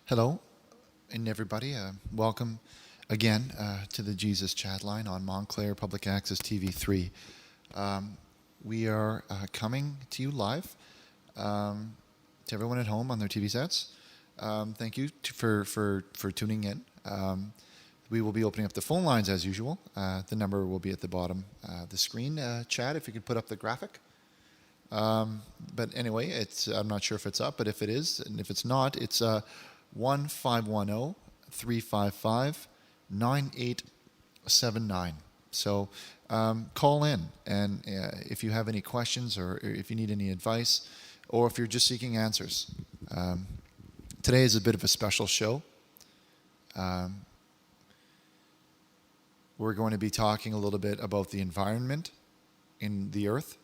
Hello, and everybody. Welcome again to the Jesus Chatline on Montclair Public Access TV3. We are coming to you live to everyone at home on their TV sets. Thank you for tuning in. We will be opening up the phone lines as usual. The number will be at the bottom of the screen. Chad, if you could put up the graphic. But anyway, I'm not sure if it's up, but if it is, and if it's not, it's 1-510-355-9879. So call in, and if you have any questions or if you need any advice, or if you're just seeking answers. Today is a bit of a special show. We're going to be talking a little bit about the environment in the earth.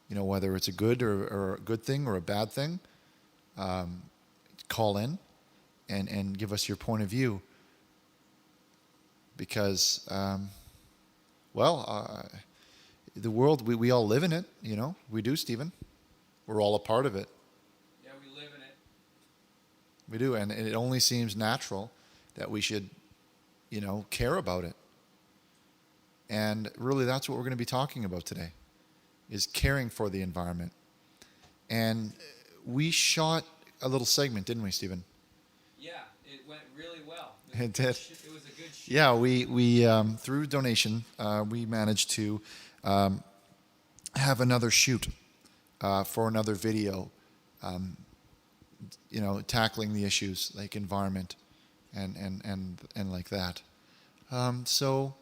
You know, whether it's a good or a good thing or a bad thing. Call in and give us your point of view. Because, the world, we all live in it, you know. We do, Stephen. We're all a part of it. Yeah, we live in it. We do, and it only seems natural that we should, care about it. And really, that's what we're going to be talking about today, is caring for the environment. And we shot a little segment, didn't we, Stephen? Yeah, it went really well. It did. It was a good shoot. Yeah, we through donation, we managed to have another shoot for another video, tackling the issues like environment and like that. So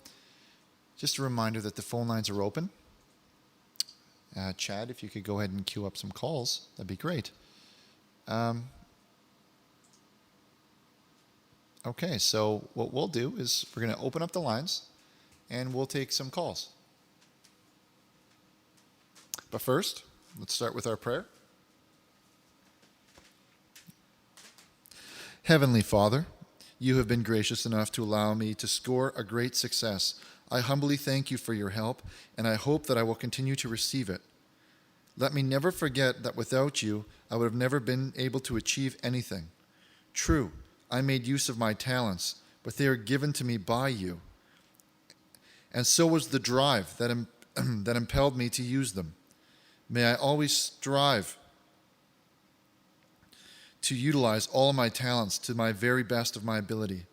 just a reminder that the phone lines are open. Chad, if you could go ahead and queue up some calls, that'd be great. Okay, so what we'll do is we're going to open up the lines and we'll take some calls. But first, let's start with our prayer. Heavenly Father, you have been gracious enough to allow me to score a great success. I humbly thank you for your help, and I hope that I will continue to receive it. Let me never forget that without you, I would have never been able to achieve anything. True, I made use of my talents, but they are given to me by you. And so was the drive that impelled me to use them. May I always strive to utilize all of my talents to my very best of my ability,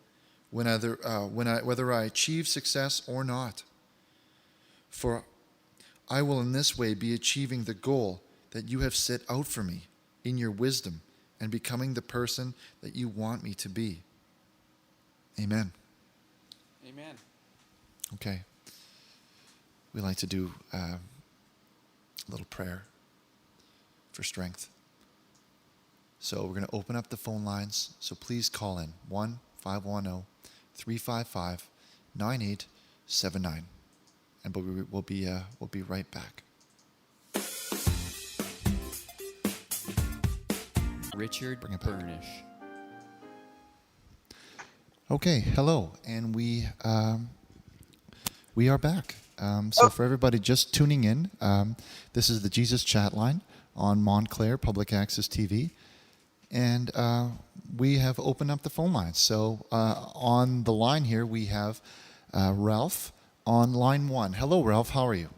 whether I achieve success or not. For I will in this way be achieving the goal that you have set out for me in your wisdom and becoming the person that you want me to be. Amen. Amen. Okay. We like to do a little prayer for strength. So we're going to open up the phone lines. So please call in 1-510-355-9879. And we'll be right back. Richard Burnish. Okay, hello, and we are back. So for everybody just tuning in, this is the Jesus Chatline on Montclair Public Access TV, and we have opened up the phone lines. So on the line here we have Ralph on line 1. Hello, Ralph. How are you?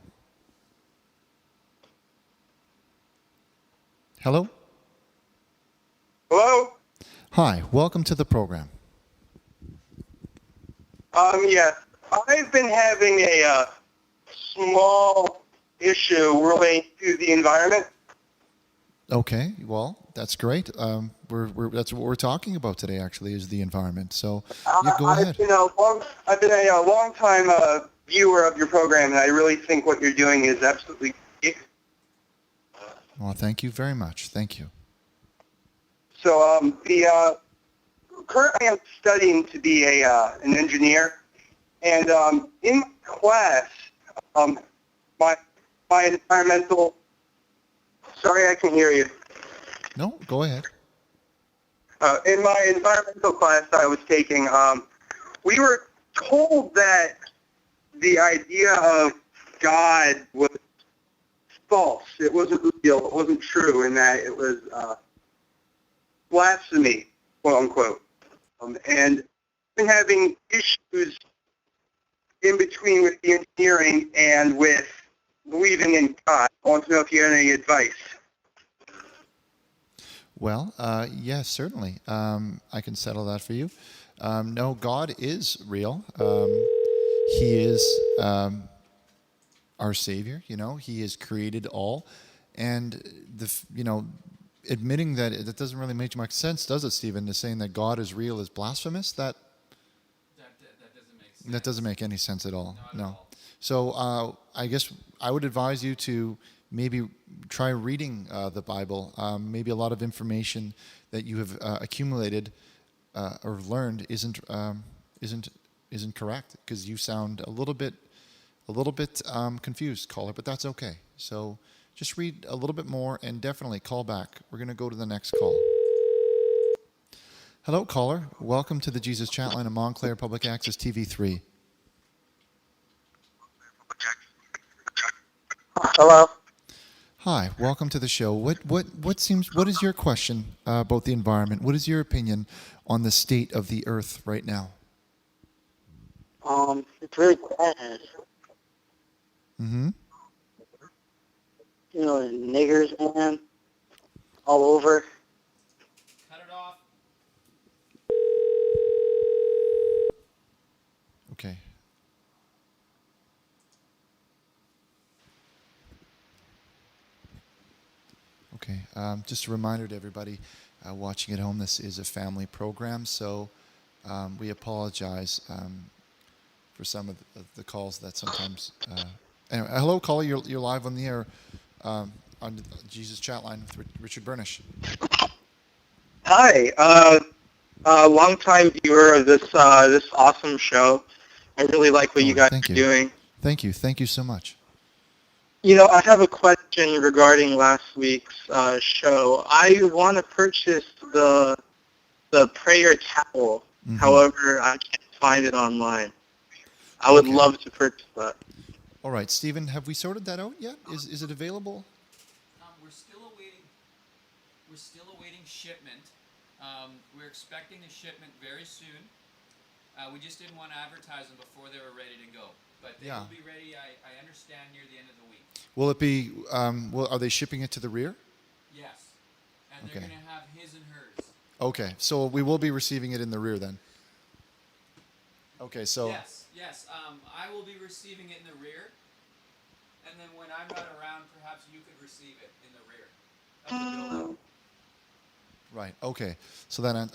Hello? Hello? Hi. Welcome to the program. Yes. I've been having a small issue relating to the environment. Okay. Well, that's great. That's what we're talking about today, actually, is the environment. So go ahead. I've been a long time viewer of your program, and I really think what you're doing is absolutely great. Well, thank you very much. Thank you. So currently I'm studying to be an engineer, and in class, my environmental. Sorry, I can hear you. No, go ahead. In my environmental class I was taking, we were told that the idea of God was false. It wasn't real. It wasn't true, and that it was blasphemy. quote unquote. And I've been having issues in between with the engineering and with believing in God. I want to know if you had any advice. Well, yes, certainly. I can settle that for you. No, God is real. He is our Savior. He has created all, and admitting that doesn't really make much sense, does it, Stephen? To saying that God is real is blasphemous. That doesn't make sense. that doesn't make any sense at all. Not at No. all. So I guess I would advise you to maybe try reading the Bible. Maybe a lot of information that you have accumulated or learned isn't correct, because you sound a little bit confused, caller. But that's okay. So just read a little bit more and definitely call back. We're going to go to the next call. Hello, caller. Welcome to the Jesus Chatline of Montclair Public Access TV3. Hello? Hi, welcome to the show. What is your question about the environment? What is your opinion on the state of the earth right now? It's really bad. Mm-hmm. Niggers, man, all over. Cut it off. Okay. Okay. Just a reminder to everybody watching at home, this is a family program, so we apologize for some of the calls that sometimes... Anyway, hello, caller. You're live on the air on the Jesus Chatline with Richard Burnish. Hi. Long-time viewer of this awesome show. I really like what you guys Thank are you. doing. Thank you so much. I have a question regarding last week's show. I want to purchase the prayer towel. Mm-hmm. However, I can't find it online. I would love to purchase that. All right, Stephen, have we sorted that out yet? Is it available? We're still awaiting shipment. We're expecting the shipment very soon. We just didn't want to advertise them before they were ready to go. But they will be ready, I understand, near the end of the week. Will it be, are they shipping it to the rear? Yes. And they're going to have his and hers. Okay, so we will be receiving it in the rear then. Okay, so... Yes. I will be receiving it in the rear. And then when I'm not around, perhaps you could receive it in the rear of the building. Right, okay. So then,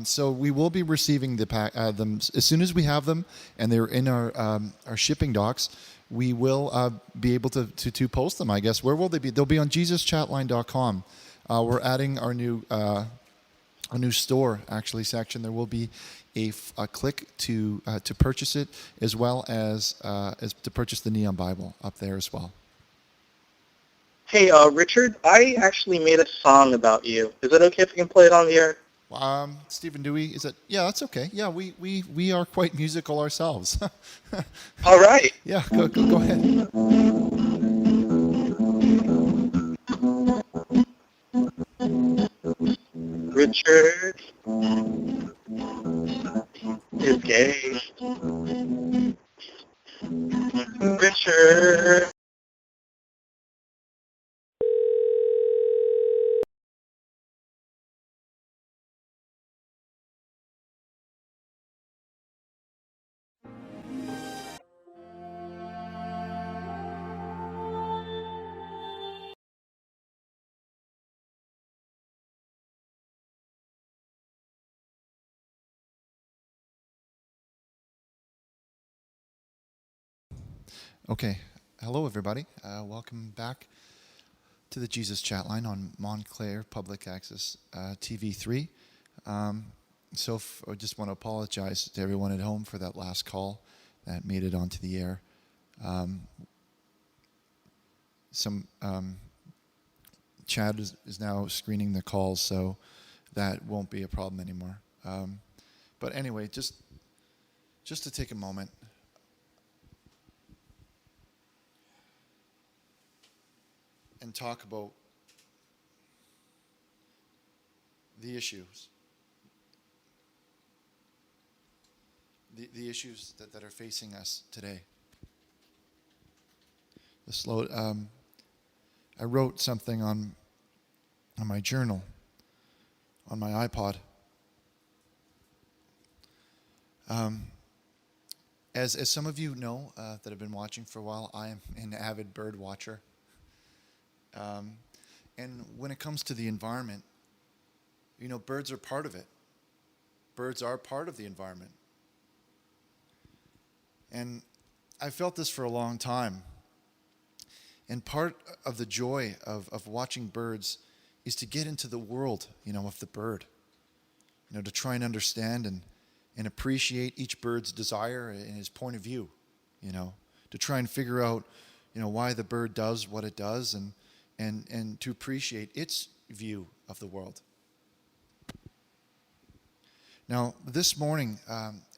so we will be receiving them as soon as we have them and they're in our shipping docks. We will be able to post them, I guess. Where will they be? They'll be on jesuschatline.com. We're adding our new store actually section. There will be a click to purchase it, as well as to purchase the Neon Bible up there as well. Hey, Richard, I actually made a song about you. Is it okay if I can play it on the air? Stephen, is it? Yeah, that's okay. Yeah, we are quite musical ourselves. All right. Yeah, go ahead. Richard is gay. Richard. Okay. Hello, everybody. Welcome back to the Jesus Chatline on Montclair Public Access TV3. I just want to apologize to everyone at home for that last call that made it onto the air. Chad is now screening the calls, so that won't be a problem anymore. But anyway, just to take a moment. And talk about the issues the issues that are facing us today. I wrote something on my journal, on my iPod. As some of you know that have been watching for a while, I am an avid bird watcher. And when it comes to the environment, birds are part of it. Birds are part of the environment. And I felt this for a long time. And part of the joy of watching birds is to get into the world, of the bird. To try and understand and appreciate each bird's desire and his point of view. To try and figure out, why the bird does what it does and to appreciate its view of the world. Now, this morning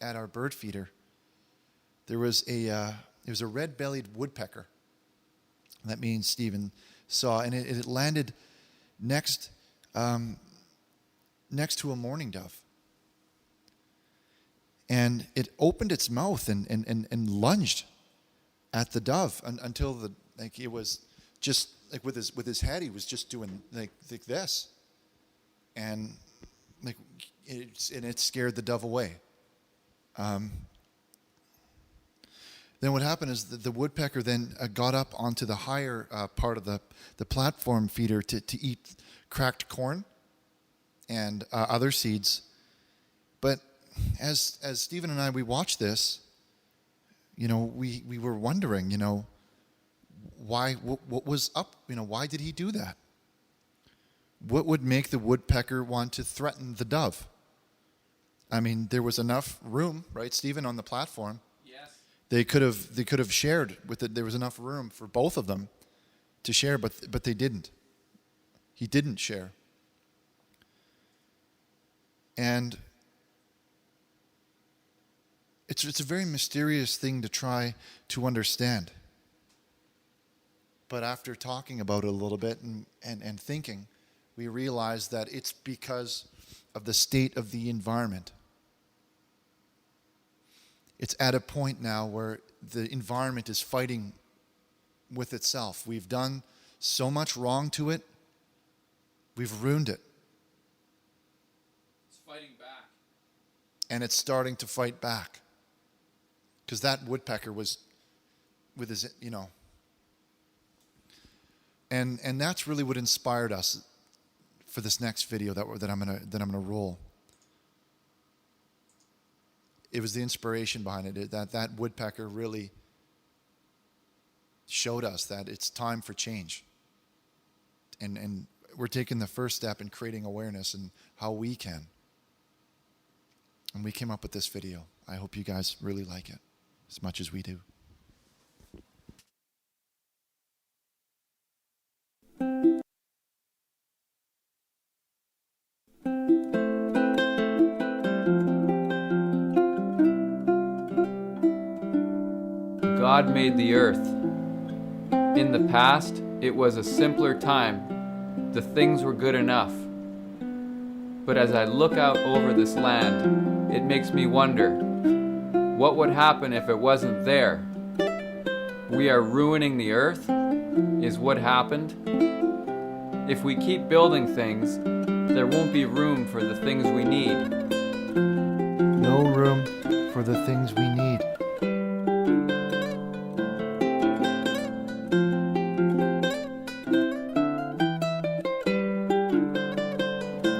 at our bird feeder, there was a red-bellied woodpecker. That means Stephen saw, and it landed next to a mourning dove. And it opened its mouth and lunged at the dove until it was just like with his head, he was just doing like this, and it scared the dove away. Then what happened is the woodpecker then got up onto the higher part of the platform feeder to eat cracked corn and other seeds. But as Stephen and I, we watched this, we were wondering, why, what was up, why did he do that? What would make the woodpecker want to threaten the dove? I mean, there was enough room, right, Stephen, on the platform. Yes. They could have shared with it. There was enough room for both of them to share, but they didn't. He didn't share. And it's a very mysterious thing to try to understand. But after talking about it a little bit and thinking, we realize that it's because of the state of the environment. It's at a point now where the environment is fighting with itself. We've done so much wrong to it. We've ruined it. It's fighting back. And it's starting to fight back. Because that woodpecker was with his, And that's really what inspired us for this next video that I'm gonna roll. It was the inspiration behind it. That woodpecker really showed us that it's time for change. And we're taking the first step in creating awareness and how we can. And we came up with this video. I hope you guys really like it as much as we do. God made the earth. In the past, it was a simpler time. The things were good enough. But as I look out over this land, it makes me wonder, what would happen if it wasn't there? We are ruining the earth, is what happened. If we keep building things, there won't be room for the things we need. No room for the things we need.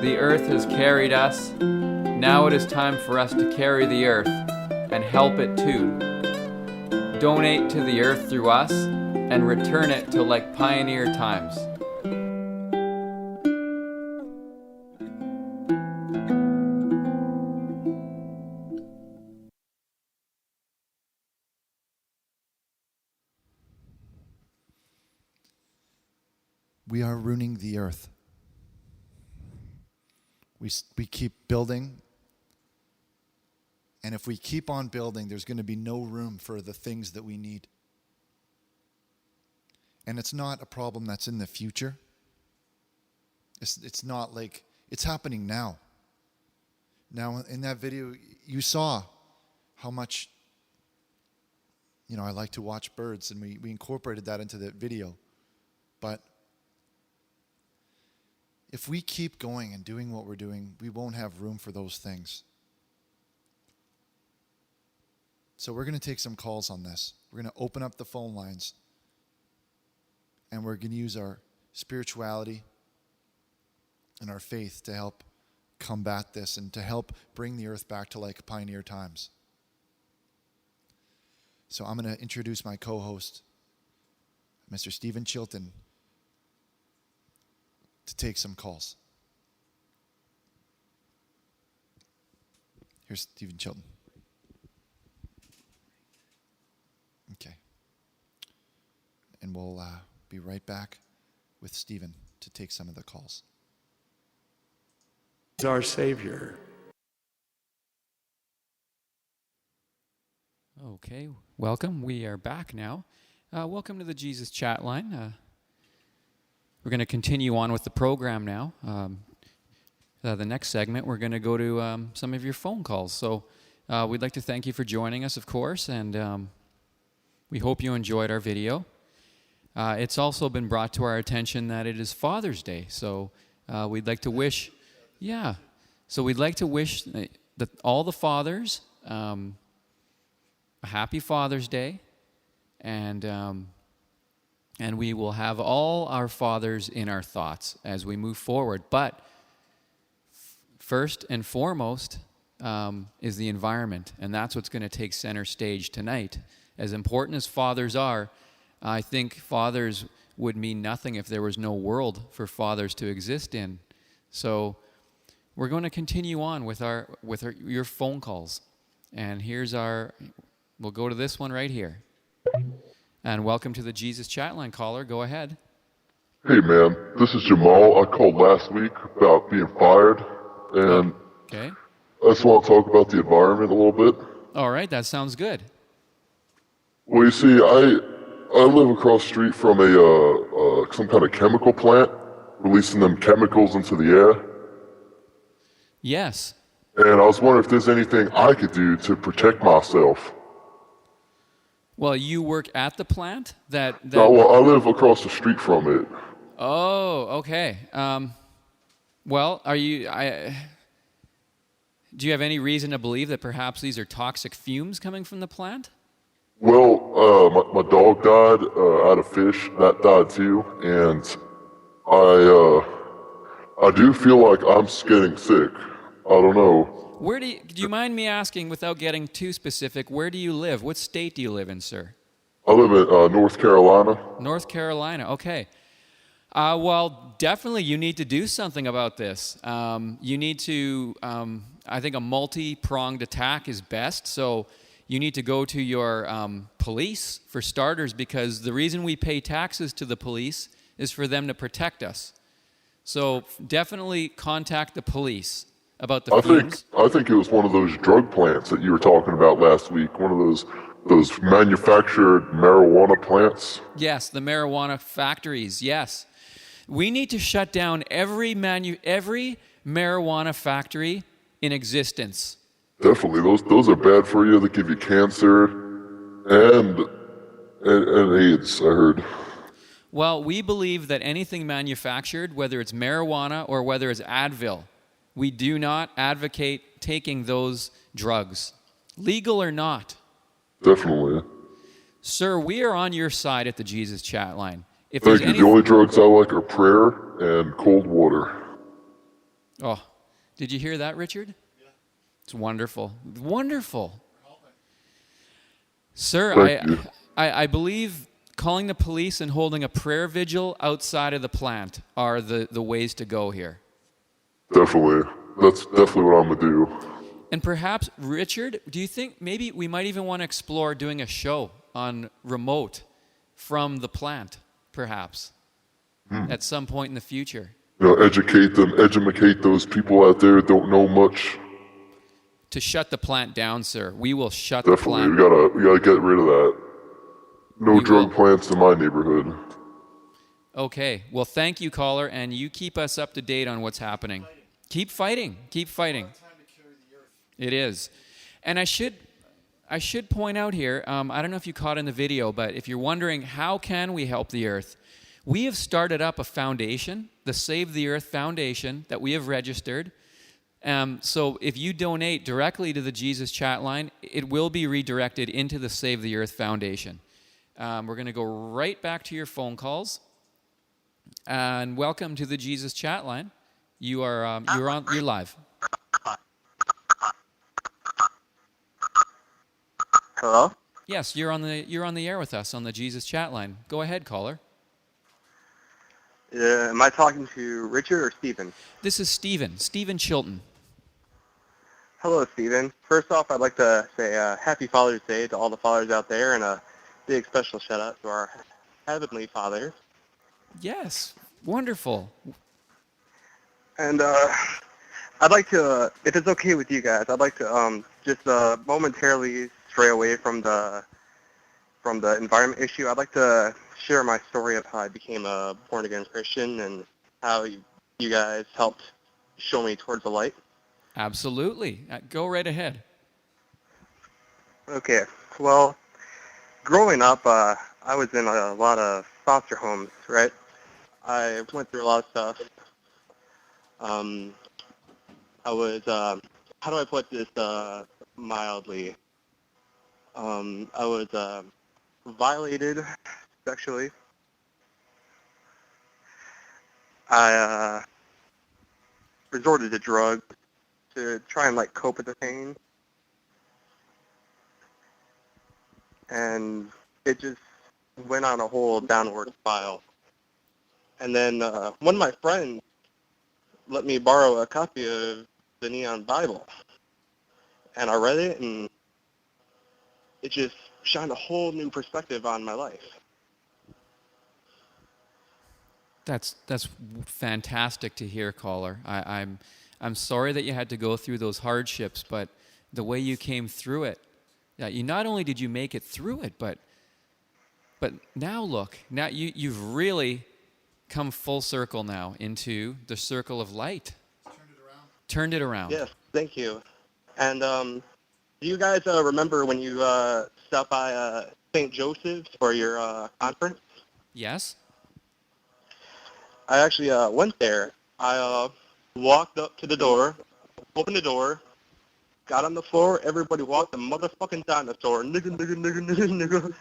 The earth has carried us. Now it is time for us to carry the earth and help it too. Donate to the earth through us and return it to like pioneer times. We are ruining the earth. We keep building, and if we keep on building, there's going to be no room for the things that we need. And it's not a problem that's in the future. It's not like, it's happening now. Now, in that video, you saw how much, I like to watch birds, and we incorporated that into the video. But if we keep going and doing what we're doing, we won't have room for those things. So we're going to take some calls on this. We're going to open up the phone lines, and we're going to use our spirituality and our faith to help combat this and to help bring the earth back to like pioneer times. So I'm going to introduce my co-host, Mr. Stephen Chilton, to take some calls. Here's Stephen Chilton. Okay. And we'll be right back with Stephen to take some of the calls. He's our Savior. Okay, welcome. We are back now. Welcome to the Jesus Chatline. We're going to continue on with the program now. The next segment, we're going to go to some of your phone calls. So we'd like to thank you for joining us, of course, and we hope you enjoyed our video. It's also been brought to our attention that it is Father's Day, so we'd like to wish, all the fathers a happy Father's Day, and we will have all our fathers in our thoughts as we move forward. But first and foremost is the environment, and that's what's going to take center stage tonight. As important as fathers are, I think fathers would mean nothing if there was no world for fathers to exist in. So we're going to continue on with your phone calls, and we'll go to this one right here. And welcome to the Jesus Chatline, caller. Go ahead. Hey, man. This is Jamal. I called last week about being fired, and Okay. I just want to talk about the environment a little bit. All right, that sounds good. Well, you see, I live across the street from some kind of chemical plant, releasing them chemicals into the air. Yes. And I was wondering if there's anything I could do to protect myself. Well, you work at the plant? No, well, I live across the street from it. Oh, okay. Well, do you have any reason to believe that perhaps these are toxic fumes coming from the plant? Well, my dog died out of fish. That died too. And I do feel like I'm getting sick. I don't know. Do you mind me asking, without getting too specific, where do you live? What state do you live in, sir? I live in North Carolina. North Carolina, okay. Well, definitely you need to do something about this. You need to, I think a multi-pronged attack is best. So you need to go to your police, for starters, because the reason we pay taxes to the police is for them to protect us. So definitely contact the police about the fumes. I think it was one of those drug plants that you were talking about last week. One of those manufactured marijuana plants. Yes, the marijuana factories. Yes, we need to shut down every marijuana factory in existence. Definitely, those are bad for you. They give you cancer and AIDS, I heard. Well, we believe that anything manufactured, whether it's marijuana or whether it's Advil, we do not advocate taking those drugs, legal or not. Definitely. Sir, we are on your side at the Jesus Chatline. Thank you. The only drugs I like are prayer and cold water. Oh, did you hear that, Richard? Yeah. It's wonderful. Wonderful. Sir, I believe calling the police and holding a prayer vigil outside of the plant are the ways to go here. Definitely. That's definitely what I'm going to do. And perhaps, Richard, do you think maybe we might even want to explore doing a show on remote from the plant, perhaps, at some point in the future? Educate those people out there who don't know much. To shut the plant down, sir. We will shut the plant. Definitely. We gotta get rid of that. No drug plants in my neighborhood. Okay. Well, thank you, caller, and you keep us up to date on what's happening. Keep fighting. Keep fighting. It is. And I should I should point out here, I don't know if you caught in the video, but if you're wondering how can we help the earth, we have started up a foundation, the Save the Earth Foundation, that we have registered. So if you donate directly to the Jesus Chat Line, it will be redirected into the Save the Earth Foundation. We're going to go right back to your phone calls. And welcome to the Jesus Chat Line. You're live. Hello? Yes, you're on the air with us on the Jesus Chat Line. Go ahead, caller. Am I talking to Richard or Steven? This is Steven Chilton. Hello, Steven. First off, I'd like to say Happy Father's Day to all the fathers out there, and a big special shout-out to our Heavenly Fathers. Yes, wonderful. And I'd like to, if it's okay with you guys, I'd like to just momentarily stray away from the environment issue. I'd like to share my story of how I became a born-again Christian and how you guys helped show me towards the light. Absolutely. Go right ahead. Okay. Well, growing up, I was in a lot of foster homes, right? I went through a lot of stuff. I was, how do I put this mildly? I was violated sexually. I resorted to drugs to try and cope with the pain, and it just went on a whole downward spiral. And then one of my friends let me borrow a copy of the Neon Bible, and I read it, and it just shined a whole new perspective on my life. That's fantastic to hear, caller. I'm sorry that you had to go through those hardships, but the way you came through it, you not only did you make it through it, but now look, now you've really come full circle now into the circle of light. Turned it around. Yes, thank you. And do you guys remember when you stopped by St. Joseph's for your conference? Yes. I actually went there. I walked up to the door, opened the door, got on the floor. Everybody walked the motherfucking dinosaur. Nigga, nigga, nigga, nigga, nigga.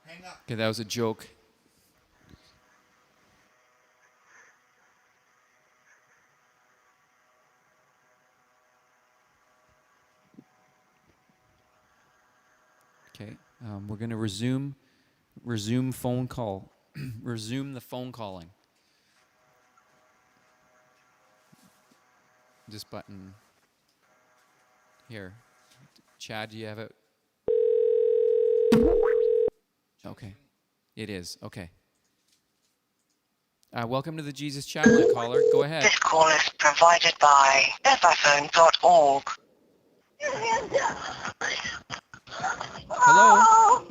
Hang up. Okay, that was a joke. Okay, we're going to resume phone call. Resume the phone calling. This button here. Chad, do you have it? Okay, it is. Okay. Welcome to the Jesus Chat Line, caller. Go ahead. This call is provided by everphone.org. Hello?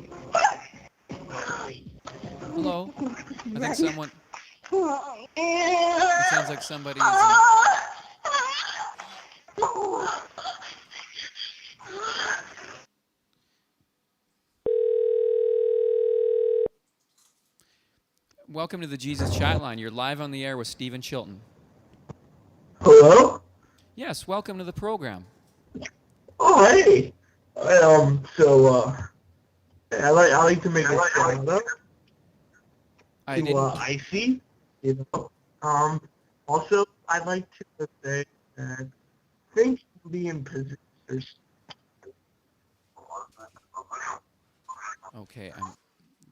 Hello? I think someone... It sounds like somebody is... Welcome to the Jesus Chat Line. You're live on the air with Steven Chilton. Hello? Yes, welcome to the program. Oh, hey. I like to make a shout out to Icy, you know. Also, I'd like to say that thanks for being producers. Okay, I'm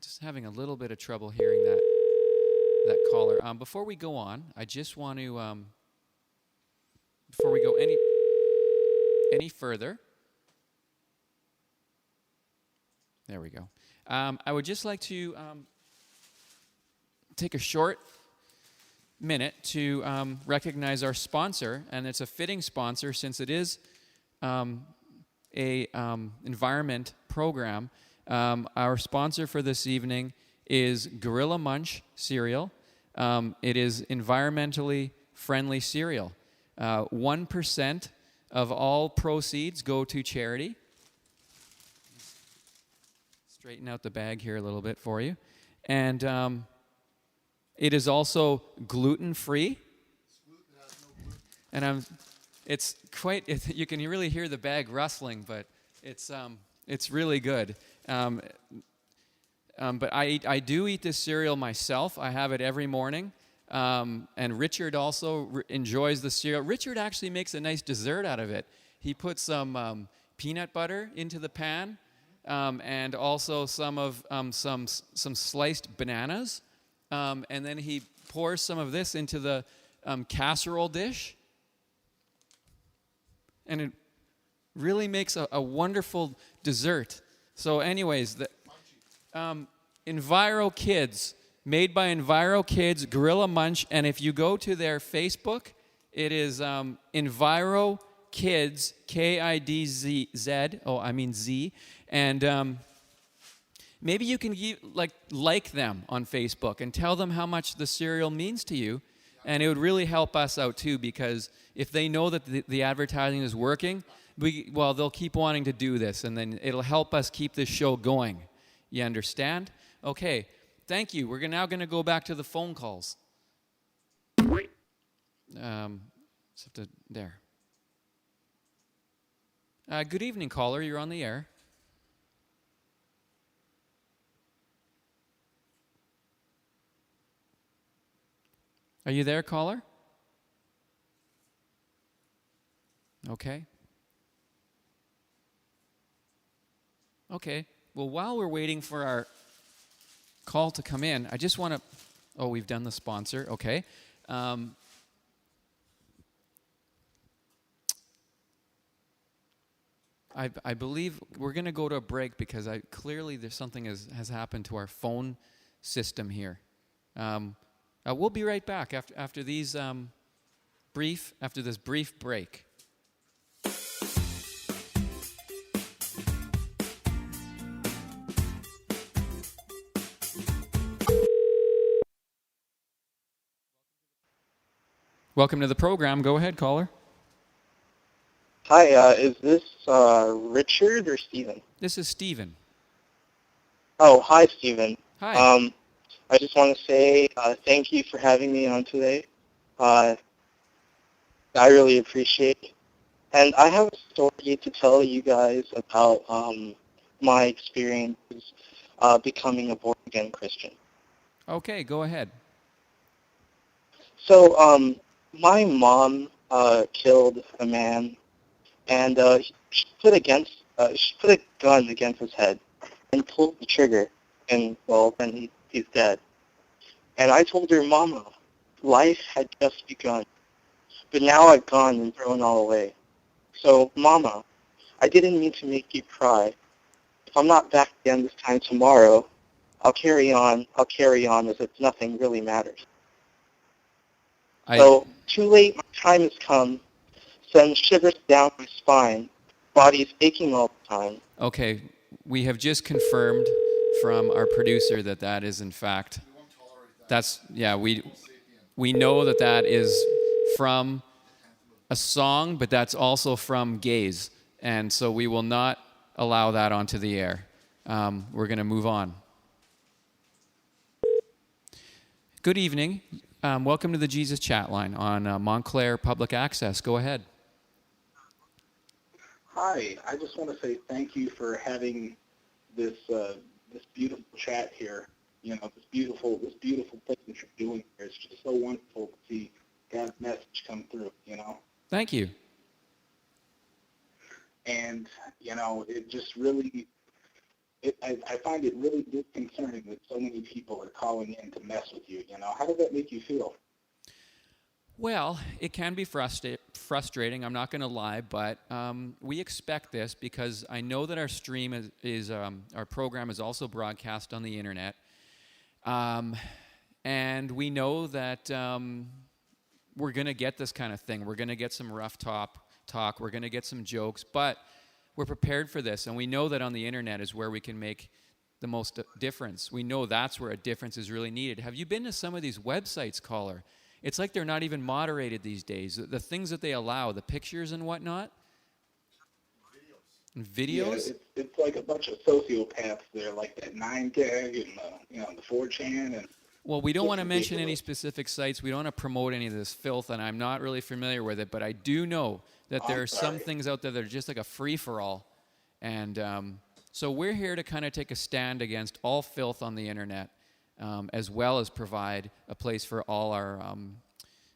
just having a little bit of trouble hearing that caller. Before we go on, I just want to before we go any further. There we go. I would just like to take a short minute to recognize our sponsor, and it's a fitting sponsor since it is a environment program. Our sponsor for this evening is Gorilla Munch cereal. It is environmentally friendly cereal. 1% of all proceeds go to charity. Straighten out the bag here a little bit for you. And it is also gluten-free. And you can really hear the bag rustling, but it's really good. But I do eat this cereal myself. I have it every morning. And Richard also enjoys the cereal. Richard actually makes a nice dessert out of it. He puts some peanut butter into the pan, and also some sliced bananas, and then he pours some of this into the casserole dish, and it really makes a wonderful dessert. So, anyways, Enviro Kids. Made by Enviro Kids, Gorilla Munch, and if you go to their Facebook, it is Enviro Kids, Kidz, Z, and maybe you can like them on Facebook and tell them how much the cereal means to you, and it would really help us out too, because if they know that the advertising is working, they'll keep wanting to do this, and then it'll help us keep this show going. You understand? Okay. Thank you. We're now going to go back to the phone calls. There. Good evening, caller. You're on the air. Are you there, caller? Okay. Okay. Well, while we're waiting for our call to come in, I just want to... Oh, we've done the sponsor. Okay. I believe we're going to go to a break because clearly there's something has happened to our phone system here. We'll be right back after this brief break. Welcome to the program. Go ahead, caller. Hi, is this Richard or Steven? This is Steven. Oh, hi, Steven. Hi. I just want to say thank you for having me on today. I really appreciate it. And I have a story to tell you guys about my experiences becoming a born-again Christian. Okay, go ahead. So, my mom killed a man, and she put a gun against his head and pulled the trigger, and then he's dead. And I told her, Mama, life had just begun, but now I've gone and thrown all away. So, Mama, I didn't mean to make you cry. If I'm not back again this time tomorrow, I'll carry on as if nothing really matters. So, too late, my time has come. Sends shivers down my spine. Body's aching all the time. Okay, we have just confirmed from our producer that is in fact... we know that is from a song, but that's also from gays. And so we will not allow that onto the air. We're going to move on. Good evening. Welcome to the Jesus Chatline on Montclair Public Access. Go ahead. Hi. I just want to say thank you for having this beautiful chat here. You know, this beautiful thing that you're doing here. It's just so wonderful to see God's message come through. You know. Thank you. And you know, it just really. I find it really disconcerting that so many people are calling in to mess with you. You know, how does that make you feel? Well, it can be frustrating. I'm not going to lie, but we expect this because I know that our stream our program is also broadcast on the internet, and we know that we're going to get this kind of thing. We're going to get some rough talk. We're going to get some jokes, but we're prepared for this, and we know that on the internet is where we can make the most difference. We know that's where a difference is really needed. Have you been to some of these websites, caller? it's like they're not even moderated these days. The things that they allow, the pictures and whatnot, and videos. Yeah, it's like a bunch of sociopaths there, like that 9gag and the 4chan and. Well, we don't Just want to mention any ridiculous. specific sites. We don't want to promote any of this filth, and I'm not really familiar with it. But I do know that there are some things out there that are just like a free-for-all. And so we're here to kind of take a stand against all filth on the internet, as well as provide a place for all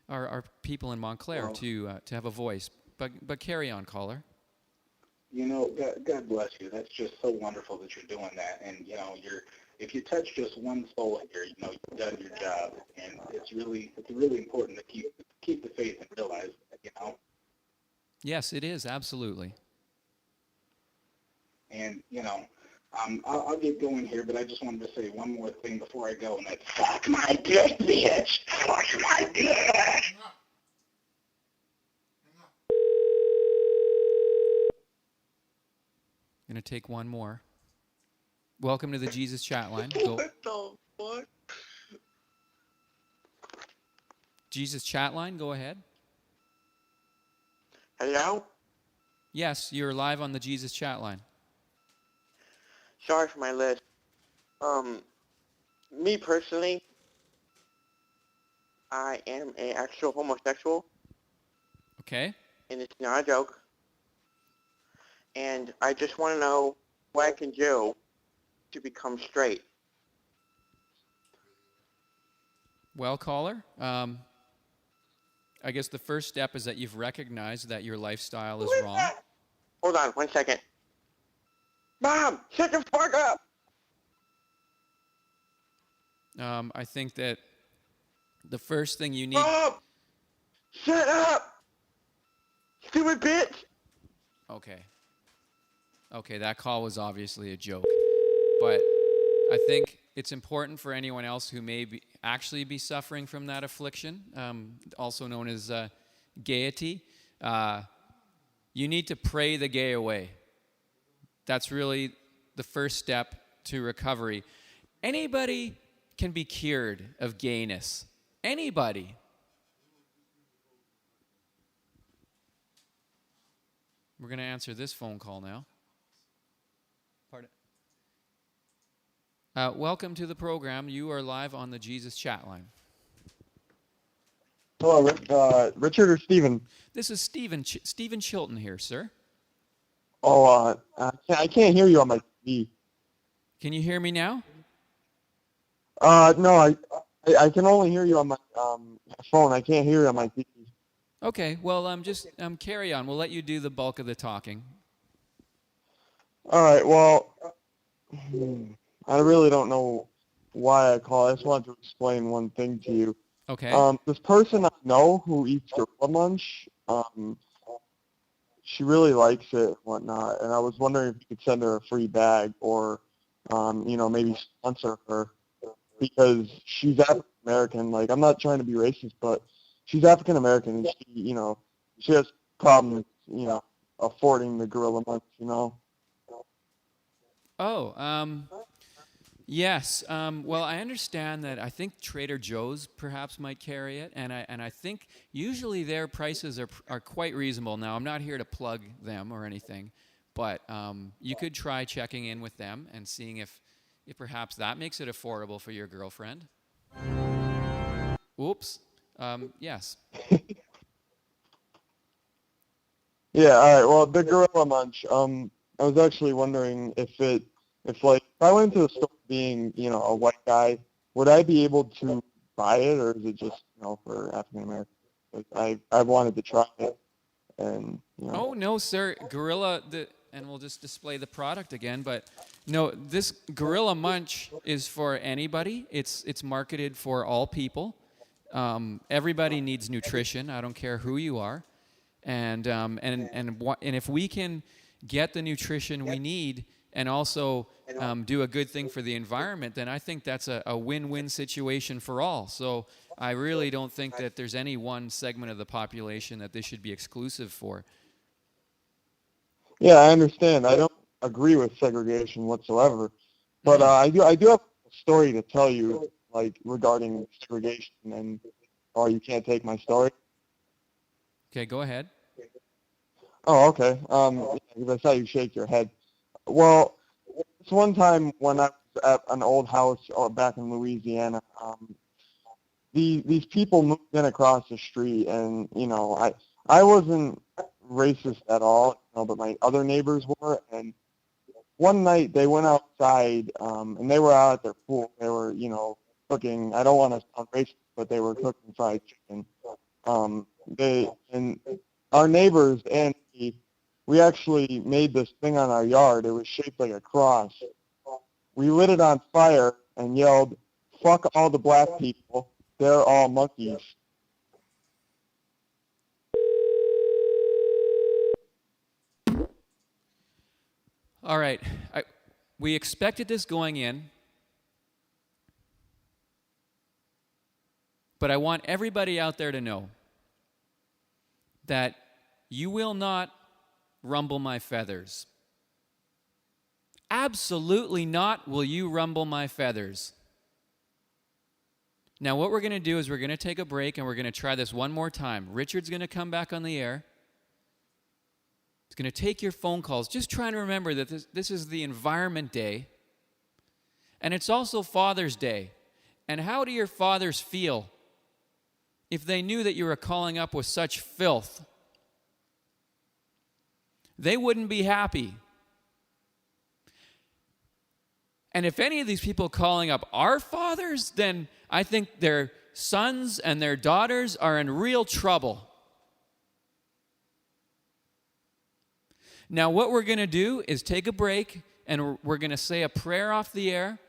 our people in Montclair to have a voice. But carry on, caller. God bless you. That's just so wonderful that you're doing that. And if you touch just one soul here, you've done your job. And it's really important to keep the faith and realize that. Yes, it is absolutely. And I'll get going here, but I just wanted to say one more thing before I go, and that's fuck my dick, bitch. Fuck my dick. Gonna take one more. Welcome to the Jesus Chatline. Go. What the fuck? Jesus Chatline, go ahead. Hello? Yes, you're live on the Jesus Chatline. Sorry for my list. Me personally, I am an actual homosexual, Okay. and it's not a joke. And I just want to know what I can do to become straight. Well, caller, I guess the first step is that you've recognized that your lifestyle is wrong. Hold on 1 second. Mom, shut the fuck up! I think that the first thing you need... Mom! Shut up! Stupid bitch! Okay, that call was obviously a joke. But I think it's important for anyone else who may actually be suffering from that affliction, also known as gaiety. You need to pray the gay away. That's really the first step to recovery. Anybody can be cured of gayness. Anybody. We're going to answer this phone call now. Pardon? Welcome to the program. You are live on the Jesus Chatline. Hello, Richard or Steven? This is Stephen Chilton here, sir. Oh, I can't hear you on my TV. Can you hear me now? No, I can only hear you on my phone. I can't hear you on my TV. Okay, well, carry on. We'll let you do the bulk of the talking. All right, well, I really don't know why I called. I just wanted to explain one thing to you. Okay. This person I know who eats gorilla munch, she really likes it and whatnot, and I was wondering if you could send her a free bag or, maybe sponsor her, because she's African American. Like, I'm not trying to be racist, but she's African American, and she has problems, affording the gorilla munch, Oh, yes. Well, I understand that. I think Trader Joe's perhaps might carry it, and I think usually their prices are quite reasonable. Now, I'm not here to plug them or anything, but you could try checking in with them and seeing if perhaps that makes it affordable for your girlfriend. Oops. Yes. Yeah, all right. Well, the gorilla munch. I was actually wondering if I went to the store being, a white guy, would I be able to buy it, or is it just, for African Americans? I wanted to try it, and Oh no, sir. Gorilla. And we'll just display the product again. But no, this Gorilla Munch is for anybody. It's marketed for all people. Everybody needs nutrition. I don't care who you are. And if we can get the nutrition we need and also do a good thing for the environment, then I think that's a win-win situation for all. So I really don't think that there's any one segment of the population that this should be exclusive for. Yeah, I understand. I don't agree with segregation whatsoever, but I do have a story to tell you, like, regarding segregation, and oh, you can't take my story? Okay, go ahead. Oh, okay. Because I saw you shake your head. Well, this one time when I was at an old house back in Louisiana, these people moved in across the street, and I wasn't racist at all, but my other neighbors were. And one night they went outside, and they were out at their pool. They were, cooking. I don't want to sound racist, but they were cooking fried chicken. And our neighbors and me, we actually made this thing on our yard. It was shaped like a cross. We lit it on fire and yelled, "Fuck all the black people. They're all monkeys." All right. We expected this going in, but I want everybody out there to know that you will not rumble my feathers. Absolutely not will you rumble my feathers. Now, what we're going to do is we're going to take a break and we're going to try this one more time. Richard's going to come back on the air. He's going to take your phone calls. Just trying to remember that this is the Environment Day, and it's also Father's Day. And how do your fathers feel if they knew that you were calling up with such filth? They wouldn't be happy. And if any of these people calling up are fathers, then I think their sons and their daughters are in real trouble. Now, what we're going to do is take a break, and we're going to say a prayer off the air.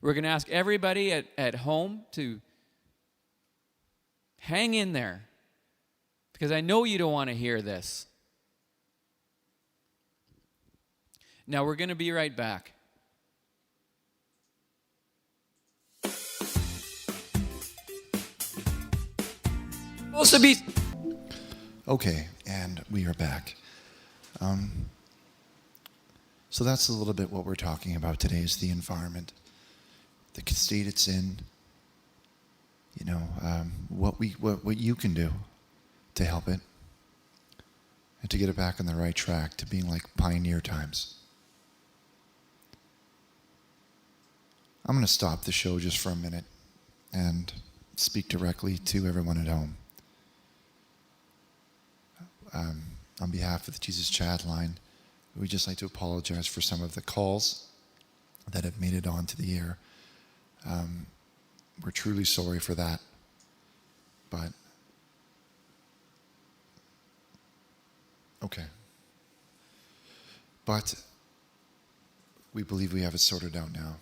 We're going to ask everybody at home to hang in there, because I know you don't want to hear this. Now, we're going to be right back. Okay, and we are back. So that's a little bit what we're talking about today, is the environment, the state it's in, what you can do to help it and to get it back on the right track, to being like pioneer times. I'm going to stop the show just for a minute and speak directly to everyone at home. On behalf of the Jesus Chat Line, we'd just like to apologize for some of the calls that have made it onto the air. We're truly sorry for that. But, okay. But we believe we have it sorted out now.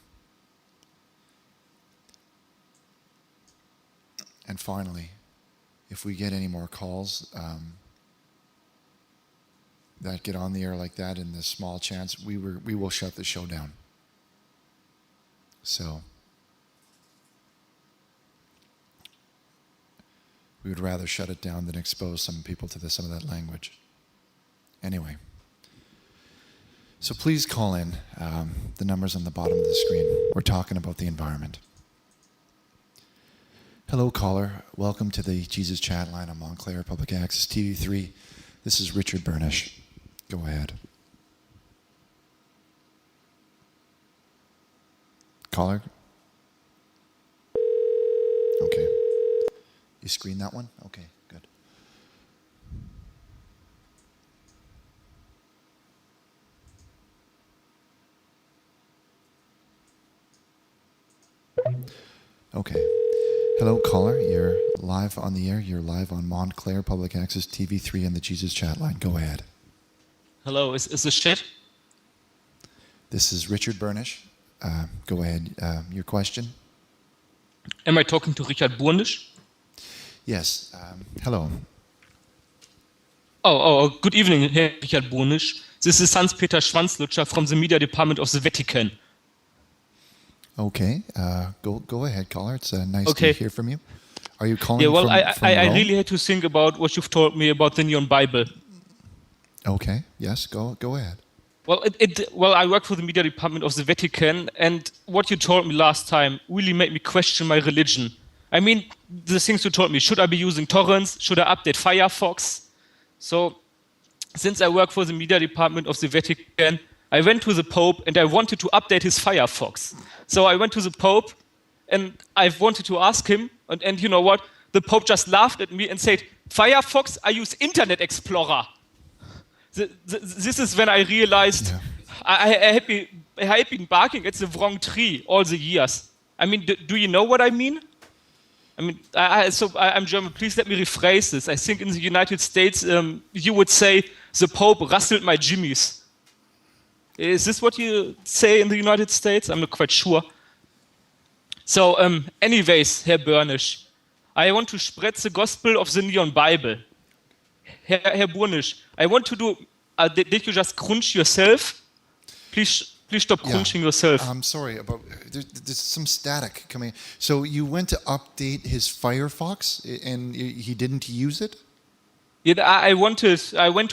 And finally, if we get any more calls that get on the air like that, in the small chance, we will shut the show down. So we would rather shut it down than expose some people to some of that language. Anyway, so please call in. The number's on the bottom of the screen. We're talking about the environment. Hello, caller. Welcome to the Jesus Chat Line on Montclair Public Access TV3. This is Richard Burnish. Go ahead. Caller? Okay. You screen that one? Okay, good. Okay. Hello, caller. You're live on the air. You're live on Montclair Public Access TV3 and the Jesus Chat Line. Go ahead. Hello, is this chat? This is Richard Burnish. Go ahead. Your question? Am I talking to Richard Burnish? Yes. Hello. Good evening, Herr Richard Burnish. This is Hans-Peter Schwanzlutscher from the Media Department of the Vatican. Okay. Go ahead, caller. It's nice to hear from you. Are you calling from Rome? I really had to think about what you've told me about the Neon Bible. Okay. Yes. Go ahead. Well, I work for the Media Department of the Vatican, and what you told me last time really made me question my religion. I mean, the things you told me. Should I be using torrents? Should I update Firefox? So, since I work for the media department of the Vatican, I went to the Pope and I wanted to update his Firefox. So I went to the Pope and I wanted to ask him, and you know what? The Pope just laughed at me and said, Firefox, I use Internet Explorer. This is when I realized I had been barking at the wrong tree all the years. I mean, do you know what I mean? I mean, I'm German. Please let me rephrase this. I think in the United States, you would say, the Pope rustled my jimmies. Is this what you say in the United States? I'm not quite sure. So, anyways, Herr Börnisch, I want to spread the gospel of the Neon Bible. Herr Burnisch, I want to do... did you just crunch yourself? Please stop crunching yourself. I'm sorry, about there's some static coming. So you went to update his Firefox and he didn't use it? Yeah, I went to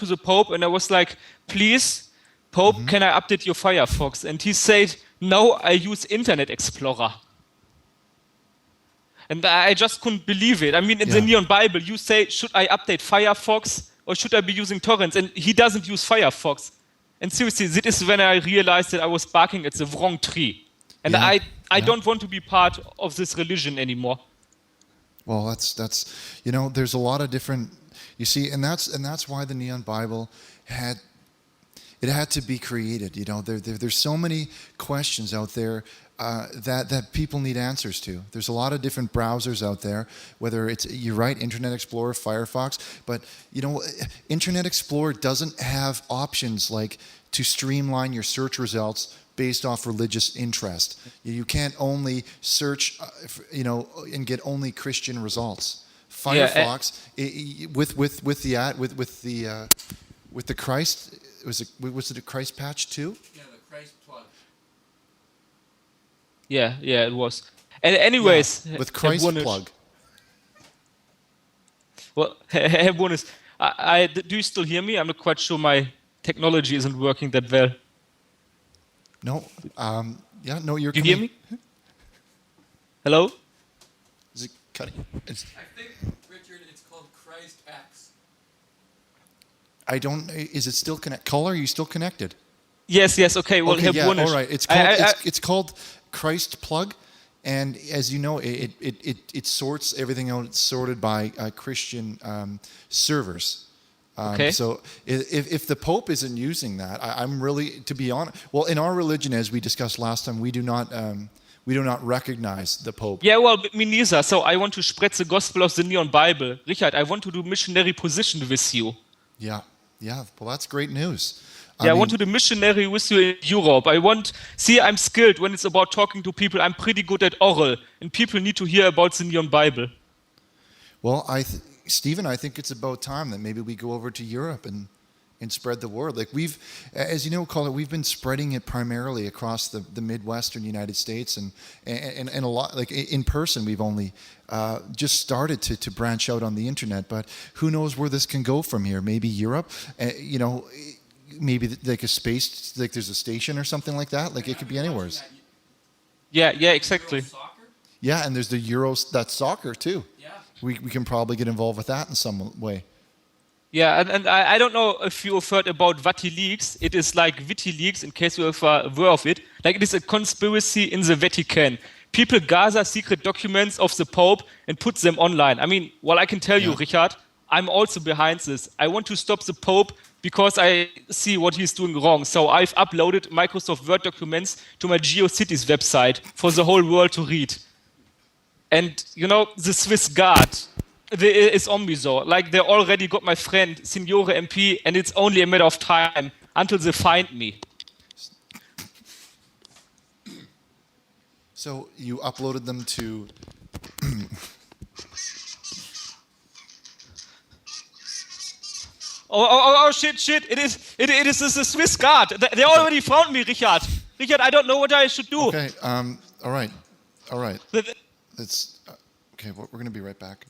the Pope and I was like, please, Pope, can I update your Firefox? And he said, no, I use Internet Explorer. And I just couldn't believe it. I mean, in the Neon Bible, you say, should I update Firefox or should I be using torrents? And he doesn't use Firefox. And seriously, this is when I realized that I was barking at the wrong tree. And I don't want to be part of this religion anymore. Well, that's you know, there's a lot of different, you see, and that's why the Neon Bible had to be created. You know, there's so many questions out there that people need answers to. There's a lot of different browsers out there, whether it's, you're right, Internet Explorer, Firefox, but you know, Internet Explorer doesn't have options like to streamline your search results based off religious interest. You can't only search, you know, and get only Christian results. Firefox, with the Christ, was it a Christ patch too? Yeah, the Christ plug. Yeah, it was. And anyways, with Christ plug. Well, Herr Bonus, do you still hear me? I'm not quite sure my technology isn't working that well. No, no, you're. Do you hear me? Hello? Is it cutting? I think, Richard, it's called Christ X. I don't. Is it still connected? Caller, are you still connected? Yes. Okay. Well, okay, Herr Bonus, all right. It's called Christ plug, and as you know, it sorts everything out. It's sorted by Christian servers. Okay. So if the Pope isn't using that, I'm really, to be honest, well, in our religion, as we discussed last time, we do not recognize the Pope. Yeah, well, me neither. So I want to spread the gospel of the Neon Bible. Richard, I want to do missionary position with you. Yeah. Well, that's great news. I want to do missionary with you in Europe. I'm skilled when it's about talking to people. I'm pretty good at oral, and people need to hear about the Neon Bible. Well, Stephen, I think it's about time that maybe we go over to Europe and spread the word. Like we've, as you know, Caller, we've been spreading it primarily across the Midwestern United States and a lot, like in person, we've only just started to branch out on the internet, but who knows where this can go from here? Maybe Europe, you know, maybe like a space, like there's a station or something like that. Like it could be anywhere. Yeah, exactly. Yeah, and there's the Euros, that's soccer too. Yeah. We can probably get involved with that in some way. Yeah, and I don't know if you have heard about WikiLeaks. It is like WikiLeaks, in case you are aware of it. Like it is a conspiracy in the Vatican. People gather secret documents of the Pope and put them online. I mean, well, I can tell you, Richard, I'm also behind this. I want to stop the Pope because I see what he's doing wrong. So I've uploaded Microsoft Word documents to my GeoCities website for the whole world to read. And, you know, the Swiss Guard is on me, though. Like, they already got my friend, Signore MP, and it's only a matter of time until they find me. So you uploaded them to... Oh, shit. It is the Swiss Guard. They already found me, Richard. Richard, I don't know what I should do. Okay, all right. That's okay. Well, we're going to be right back.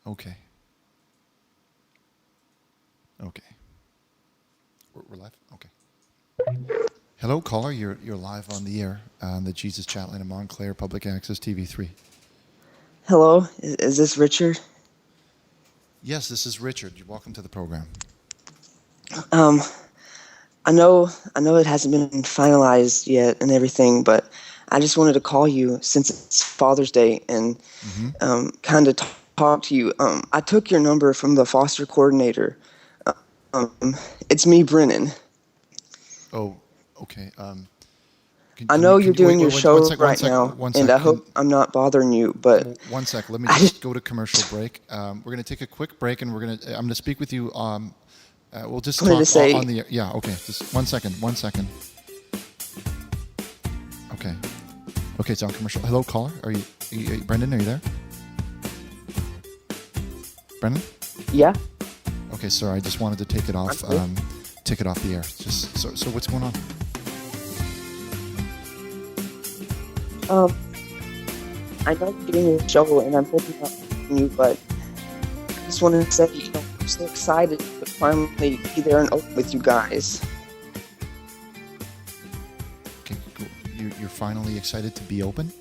Okay. Okay. We're live? Okay. Hello, caller. You're live on the air on the Jesus Chatline of Montclair Public Access TV3. Hello, is this Richard? Yes, this is Richard. You're welcome to the program. Um, I know it hasn't been finalized yet and everything, but I just wanted to call you since it's Father's Day and kind of talk to you. I took your number from the foster coordinator. It's me, Brennan. Oh, okay. I know you're doing your show one right sec, now, and I hope I'm not bothering you, but... 1 sec. Let me just go to commercial break. We're going to take a quick break, and I'm going to speak with you. We'll just talk on the... Yeah, okay. Just 1 second. 1 second. Okay. Okay, it's on commercial. Hello, caller. Are you Brendan, are you there? Brendan? Yeah? Okay, sorry. I just wanted to take it off the air. Just so what's going on? I know you're doing your show, and I'm hoping not to you, but I just wanted to say, I'm so excited to finally be there and open with you guys. Okay, cool. You're finally excited to be open?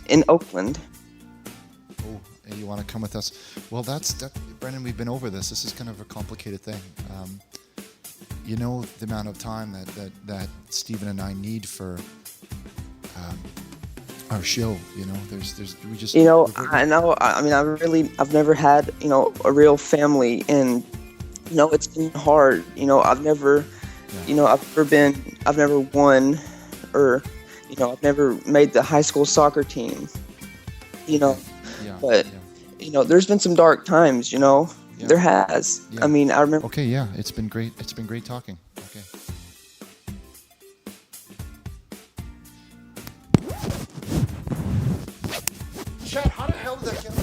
In Oakland. Oh, and you want to come with us? Well, Brendan, we've been over this. This is kind of a complicated thing. You know the amount of time that Stephen and I need for our show. You know, we just. I know. I mean, I've never had a real family, and it's been hard. I've never won, or I've never made the high school soccer team. But there's been some dark times. There has. Yeah. I mean, I remember. Okay, yeah, it's been great. It's been great talking. Okay. Chad, how the hell did that get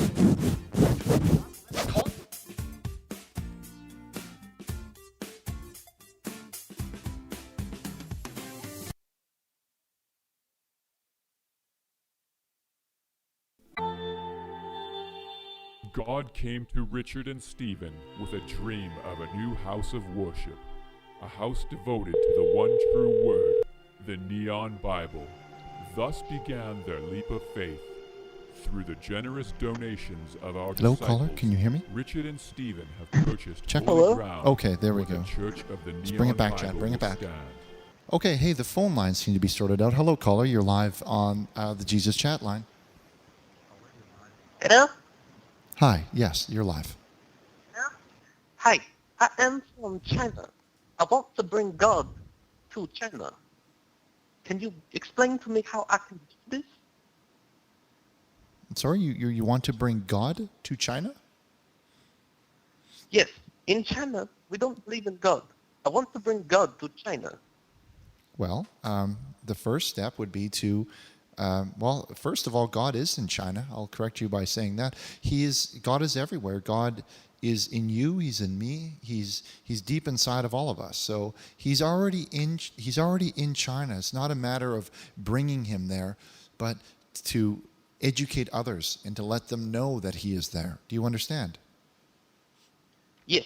God came to Richard and Stephen with a dream of a new house of worship, a house devoted to the one true word, the Neon Bible. Thus began their leap of faith. Through the generous donations of our Hello, disciples, caller, can you hear me? Richard and Stephen have purchased Check. holy ground. Okay, there we go. The Church of the Let's Neon bring it back, Bible Chad. Bring it back. stand. Okay, hey, the phone lines seem to be sorted out. Hello, caller. You're live on the Jesus Chat line. Hello? Hi. Yes, you're live. Hi, I am from China. I want to bring God to China. Can you explain to me how I can do this? Sorry, you want to bring God to China? Yes, in China, we don't believe in God. I want to bring God to China. Well, the first step would be to, first of all, God is in China. I'll correct you by saying that. God is everywhere. God is in you. He's in me. He's deep inside of all of us. So he's already in China. It's not a matter of bringing him there, but to educate others and to let them know that he is there. Do you understand? Yes.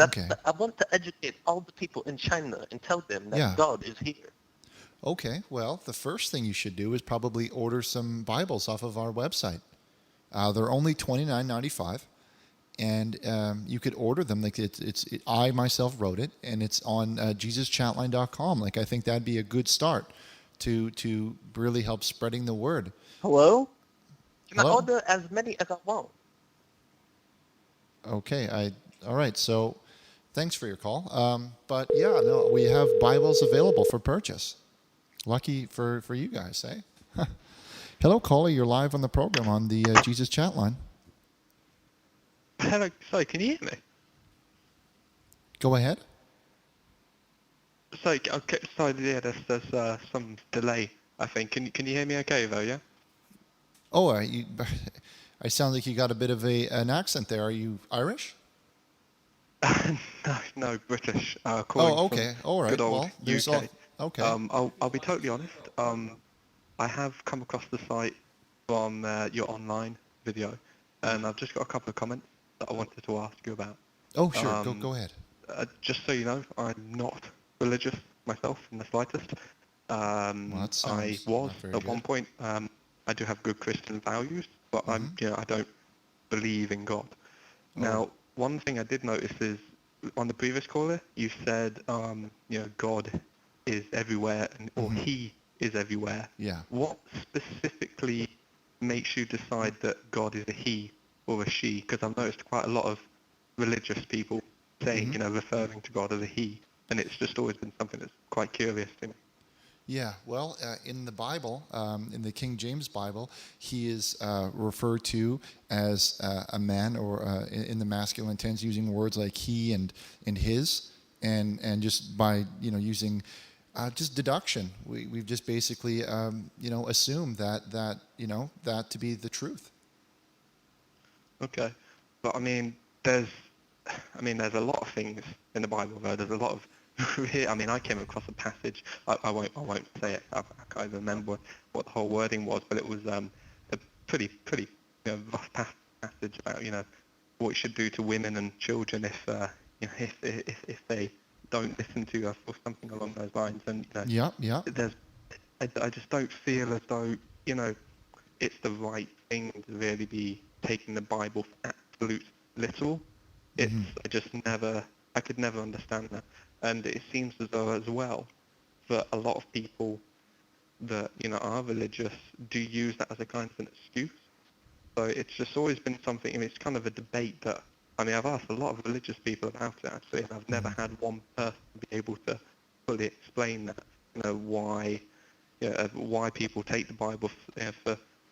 Okay. I want to educate all the people in China and tell them that God is here. Okay, well, the first thing you should do is probably order some Bibles off of our website. They're only $29.95, and you could order them. Like I myself wrote it, and it's on JesusChatline.com. Like I think that'd be a good start to really help spreading the word. Hello? Can Hello? I order as many as I want? Okay, all right. So, thanks for your call. But yeah, no, we have Bibles available for purchase. Lucky for you guys, eh? Hello, caller. You're live on the program on the Jesus Chat line. Hello, sorry, can you hear me? Go ahead. Sorry, okay, sorry, yeah, there's some delay, I think. Can you hear me okay, though, yeah? Oh, I sound like you got a bit of an accent there. Are you Irish? No, British. Oh, okay. All right. Good old Well, there's UK. okay. I'll be totally honest. I have come across the site from your online video, and I've just got a couple of comments that I wanted to ask you about. Oh, sure. Go ahead. Just so you know, I'm not religious myself in the slightest. That sounds I was not very at one good. point. I do have good Christian values, but I don't believe in God. Now, one thing I did notice is on the previous caller, you said, God is everywhere, or He is everywhere. Yeah. What specifically makes you decide that God is a He or a She? Because I've noticed quite a lot of religious people saying, referring to God as a He, and it's just always been something that's quite curious to me. Yeah, well, in the Bible, in the King James Bible, he is referred to as a man, or in the masculine tense, using words like he and his, and just by using just deduction, we've just basically assumed that to be the truth. Okay, but I mean, there's a lot of things in the Bible, though. There's a lot of I came across a passage. I won't say it. I can't remember what the whole wording was, but it was a pretty rough passage about what you should do to women and children if they don't listen to us, or something along those lines. And Yeah. I just don't feel as though it's the right thing to really be taking the Bible for absolute literal. I could never understand that. And it seems as though as well that a lot of people that, are religious do use that as a kind of an excuse. So it's just always been something, and it's kind of a debate that, I've asked a lot of religious people about it actually, and I've never had one person be able to fully explain that, why people take the Bible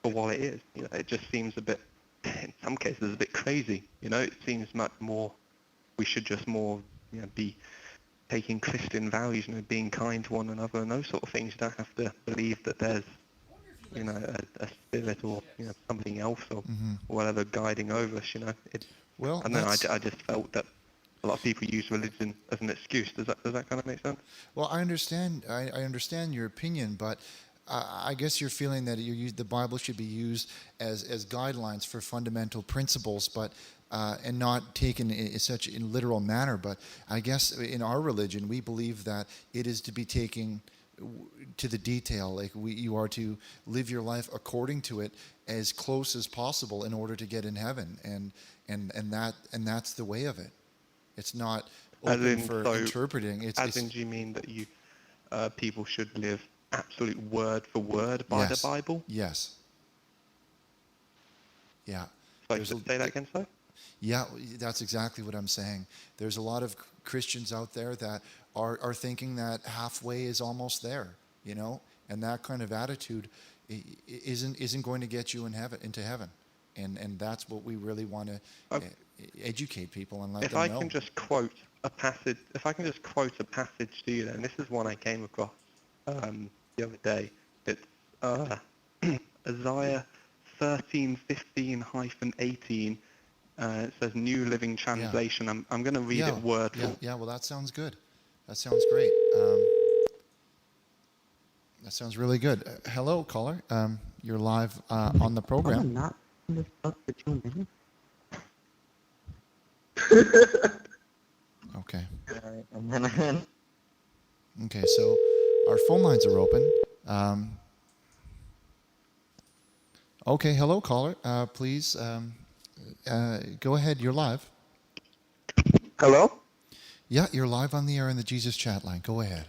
for what it is. It just seems a bit, in some cases, a bit crazy. It seems much more, we should just more, be taking Christian values, being kind to one another and those sort of things. You don't have to believe that there's, a spirit or something else or whatever guiding over us. Well, I don't know. I just felt that a lot of people use religion as an excuse. Does that kind of make sense? Well, I understand. I understand your opinion, but I guess you're feeling that the Bible should be used as guidelines for fundamental principles, but and not taken in such a literal manner. But I guess in our religion, we believe that it is to be taken to the detail. Like you are to live your life according to it as close as possible in order to get in heaven, and that's the way of it. It's not open for interpreting. Do you mean that you people should live absolute word for word by the Bible? Yes. Yeah. Say that again, sir? Yeah, that's exactly what I'm saying. There's a lot of Christians out there that are thinking that halfway is almost there, and that kind of attitude isn't going to get you into heaven, and that's what we really want to educate people and let them know. If I can just quote a passage to you, then this is one I came across the other day. It's Isaiah 13:15-18. It says New Living Translation. Yeah. I'm going to read it word for word. Yeah, well, that sounds good. That sounds great. That sounds really good. Hello, caller. You're live on the program. I'm not in this stuff for 2 minutes. Okay. All right, and then Okay, so our phone lines are open. Okay, hello, caller. Please go ahead. You're live. Hello? Yeah, you're live on the air in the Jesus chat line. Go ahead.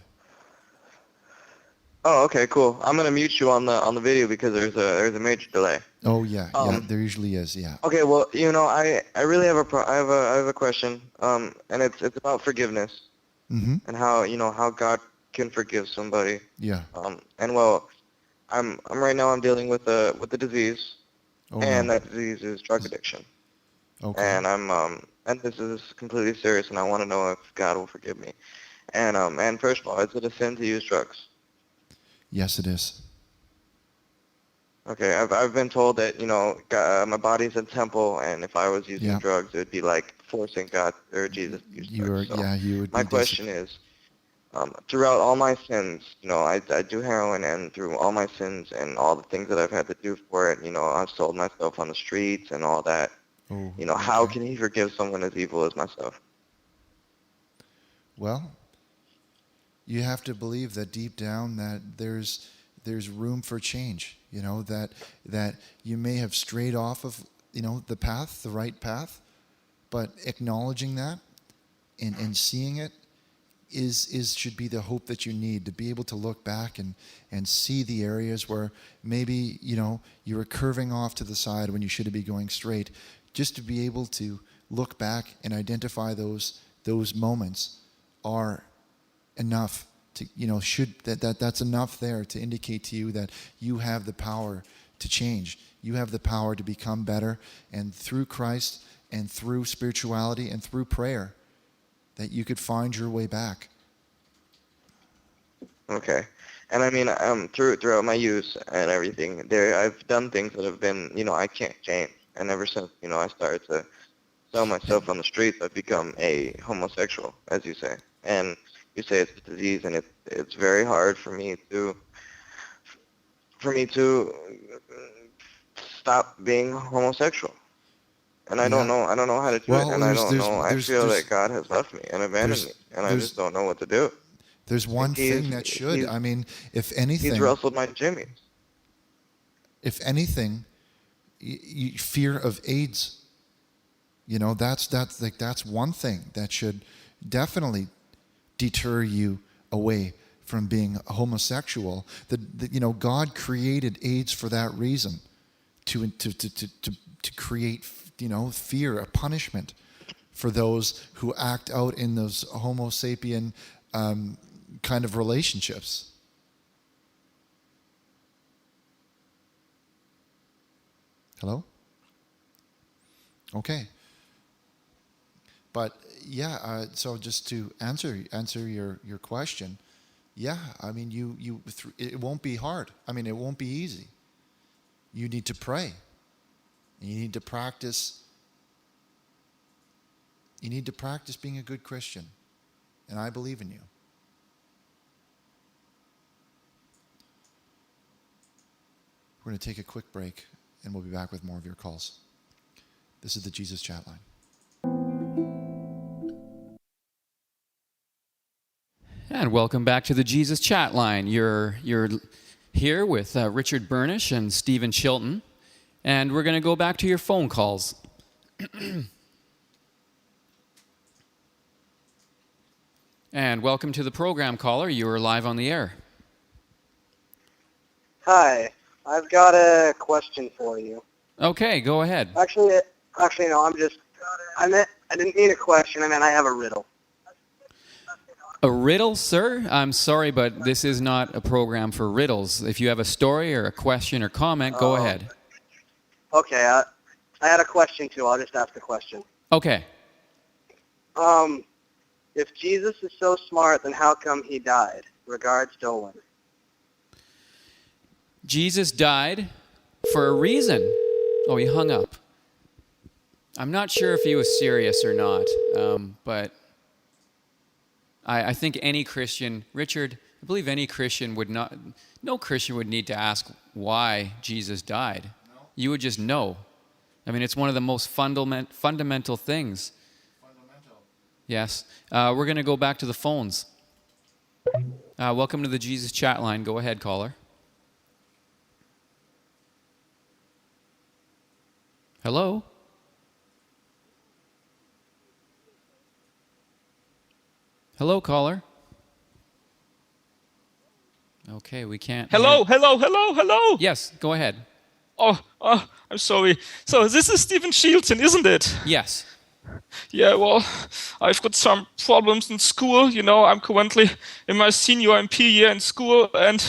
Oh, okay, cool. I'm gonna mute you on the video because there's a major delay. Oh yeah, there usually is. Yeah. Okay, well, I really have I have a question, and it's about forgiveness, and how God can forgive somebody. Yeah. And well, I'm right now I'm dealing with a disease, and that disease is drug addiction. Okay. And and this is completely serious, and I want to know if God will forgive me. And first of all, is it a sin to use drugs? Yes, it is. Okay, I've been told that God, my body's a temple, and if I was using drugs, it would be like forcing God or Jesus to use drugs. You would. My question is, throughout all my sins, I do heroin, and through all my sins and all the things that I've had to do for it, I've sold myself on the streets and all that. Oh, How can he forgive someone as evil as myself? Well, you have to believe that deep down that there's room for change. That you may have strayed off of the path, the right path, but acknowledging that and seeing it should be the hope that you need to be able to look back and see the areas where maybe you were curving off to the side when you should be going straight. Just to be able to look back and identify those moments are enough to that's enough there to indicate to you that you have the power to change. You have the power to become better, and through Christ and through spirituality and through prayer, that you could find your way back. Okay. And I mean, throughout my youth and everything, I've done things that have been, I can't change. And ever since, I started to sell myself on the streets, I've become a homosexual, as you say. And you say it's a disease, and it's very hard for me to stop being homosexual. And I don't know how to do it, and I feel that God has left me and abandoned me, and I just don't know what to do. There's one thing that should, I mean, if anything... He's rustled my jimmies. If anything, fear of AIDS, that's one thing that should definitely deter you away from being a homosexual. God created AIDS for that reason, to create fear, a punishment for those who act out in those Homo sapien kind of relationships. Hello? Okay. But yeah, so just to answer your question, yeah, I mean it won't be hard. I mean, it won't be easy. You need to pray. You need to practice. You need to practice being a good Christian. And I believe in you. We're going to take a quick break, and we'll be back with more of your calls. This is the Jesus Chatline. And welcome back to the Jesus Chatline. You're here with Richard Burnish and Stephen Chilton, and we're going to go back to your phone calls. And welcome to the program, caller. You are live on the air. Hi, I've got a question for you. Okay, go ahead. Actually, no. I didn't mean a question. I meant I have a riddle. A riddle, sir? I'm sorry, but this is not a program for riddles. If you have a story or a question or comment, go ahead. Okay, I had a question too. I'll just ask a question. Okay. If Jesus is so smart, then how come he died? Regards, Dolan. Jesus died for a reason. Oh, he hung up. I'm not sure if he was serious or not, but I think any Christian, Richard, I believe any Christian no Christian would need to ask why Jesus died. No. You would just know. I mean, it's one of the most fundamental things. Fundamental. Yes. We're going to go back to the phones. Welcome to the Jesus Chatline. Go ahead, caller. Hello? Hello, caller. Okay, we can't. Hello. Yes, go ahead. Oh, I'm sorry. So this is Stephen Chilton, isn't it? Yes. Yeah, well, I've got some problems in school. I'm currently in my senior MP year in school, and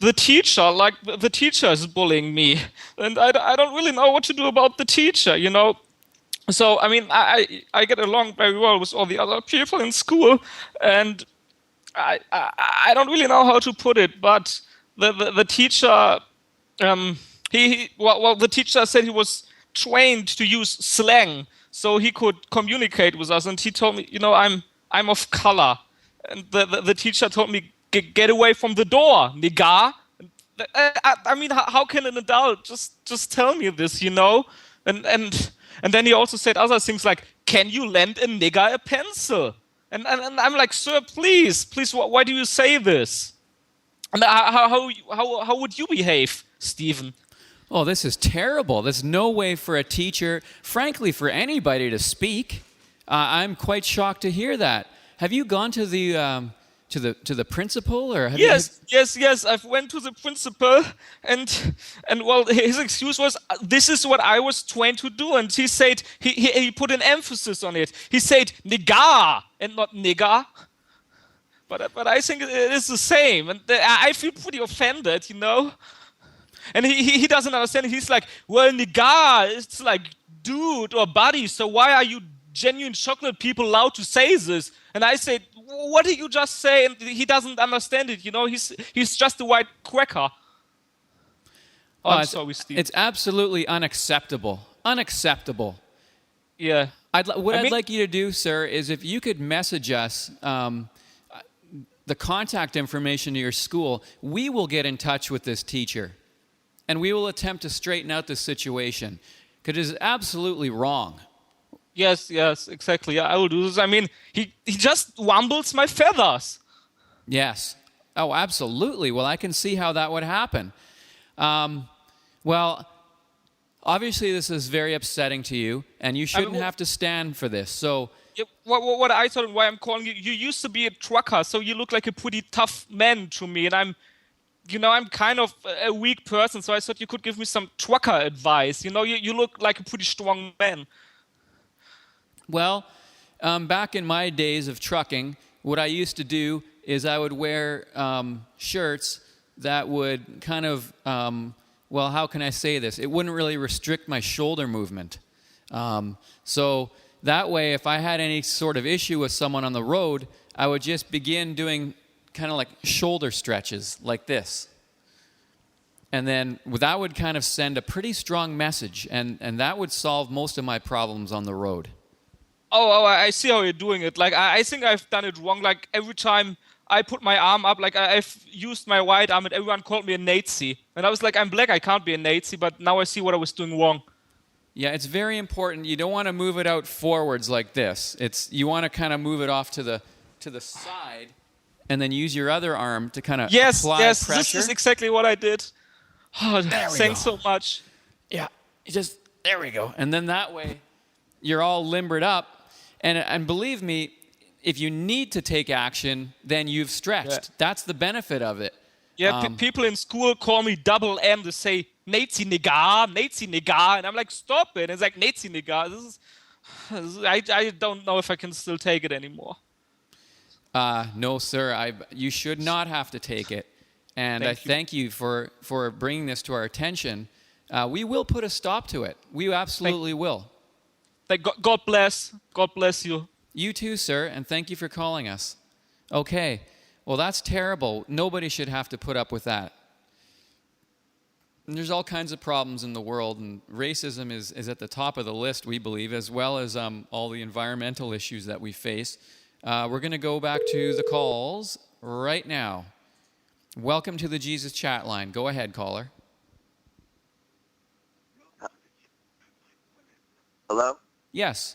the teacher is bullying me. And I don't really know what to do about the teacher, So, I mean, I get along very well with all the other people in school, and I don't really know how to put it, but the teacher, the teacher said he was trained to use slang so he could communicate with us, and he told me, I'm of color, And the teacher told me, get away from the door, nigga. I mean, how can an adult just tell me this, you know? And then he also said other things like, can you lend a nigger a pencil? And I'm like, sir, please, why do you say this? And how would you behave, Stephen? Oh, this is terrible. There's no way for a teacher, frankly, for anybody to speak. I'm quite shocked to hear that. Have you gone to the principal, or have Yes. I've went to the principal, and well, his excuse was, this is what I was trained to do, and he said he put an emphasis on it. He said nigga and not nigger. But I think it is the same, and I feel pretty offended, you know. And he doesn't understand. He's like, well, nigga, it's like dude or buddy. So why are you genuine chocolate people allowed to say this? And I said, what did you just say? And he doesn't understand it, you know. He's just a white cracker. Oh, I'm sorry, Steve. It's absolutely unacceptable. Unacceptable. Yeah. I'd like you to do, sir, is if you could message us the contact information to your school, we will get in touch with this teacher, and we will attempt to straighten out this situation, because it is absolutely wrong. Yes, exactly. Yeah, I will do this. I mean, he just wumbles my feathers. Yes. Oh, absolutely. Well, I can see how that would happen. Well, obviously this is very upsetting to you, and you shouldn't have to stand for this. So, yeah, what I thought, why I'm calling you, you used to be a trucker, so you look like a pretty tough man to me, and I'm kind of a weak person, so I thought you could give me some trucker advice. You know, you look like a pretty strong man. Well, back in my days of trucking, what I used to do is I would wear shirts that would kind of, well, how can I say this? It wouldn't really restrict my shoulder movement. So that way, if I had any sort of issue with someone on the road, I would just begin doing kind of like shoulder stretches like this. And then that would kind of send a pretty strong message, and that would solve most of my problems on the road. Oh, I see how you're doing it. Like, I think I've done it wrong. Like, every time I put my arm up, like, I've used my right arm, and everyone called me a Nazi. And I was like, I'm black, I can't be a Nazi, but now I see what I was doing wrong. Yeah, it's very important. You don't want to move it out forwards like this. You want to kind of move it off to the side, and then use your other arm to kind of apply pressure. Yes, this is exactly what I did. Oh, thanks so much. Yeah, there we go. And then that way, you're all limbered up. And believe me, if you need to take action, then you've stretched. Yeah. That's the benefit of it. Yeah, people in school call me double M to say Nazi nigga, and I'm like, stop it. And it's like, Nazi nigga. I don't know if I can still take it anymore. No, sir. You should not have to take it. And I thank you for bringing this to our attention. We will put a stop to it. We absolutely will. God bless. God bless you. You too, sir, and thank you for calling us. Okay. Well, that's terrible. Nobody should have to put up with that. And there's all kinds of problems in the world, and racism is at the top of the list, we believe, as well as all the environmental issues that we face. We're going to go back to the calls right now. Welcome to the Jesus Chat Line. Go ahead, caller. Hello? Yes.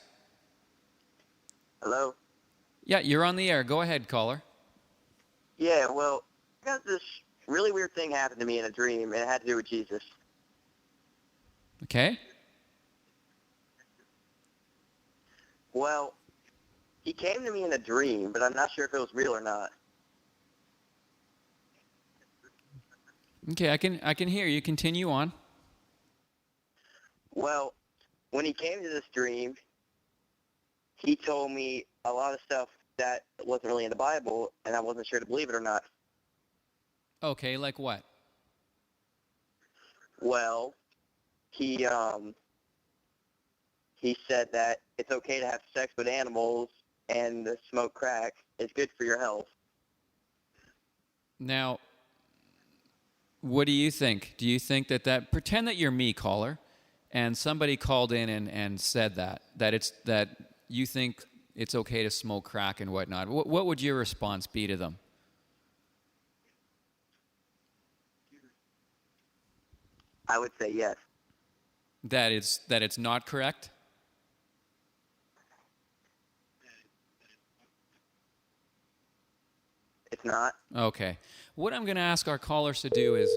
Hello? Yeah, you're on the air. Go ahead, caller. Yeah, well, I got this really weird thing happen to me in a dream, and it had to do with Jesus. Okay. Well, he came to me in a dream, but I'm not sure if it was real or not. Okay, I can hear you. Continue on. Well, when he came to this dream, he told me a lot of stuff that wasn't really in the Bible, and I wasn't sure to believe it or not. Okay, like what? Well, he said that it's okay to have sex with animals and to smoke crack. It's good for your health. Now, what do you think? Do you think that pretend that you're me, caller, and somebody called in and said that you think it's okay to smoke crack and whatnot, what would your response be to them? I would say yes. That it's not correct? It's not. Okay. What I'm going to ask our callers to do is,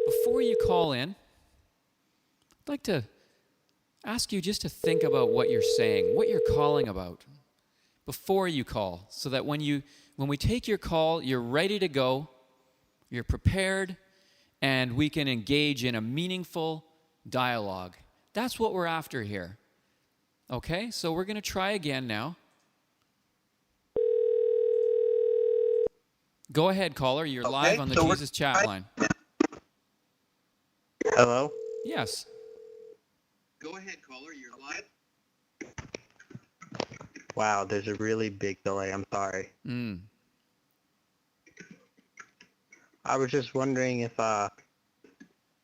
before you call in, I'd like to ask you just to think about what you're saying, what you're calling about, before you call, so that when we take your call, you're ready to go, you're prepared, and we can engage in a meaningful dialogue. That's what we're after here. Okay? So we're going to try again now. Go ahead, caller. You're live on the Jesus chat line. Hello? Yes. Go ahead, caller. You're live. Wow, there's a really big delay. I'm sorry. I was just wondering if,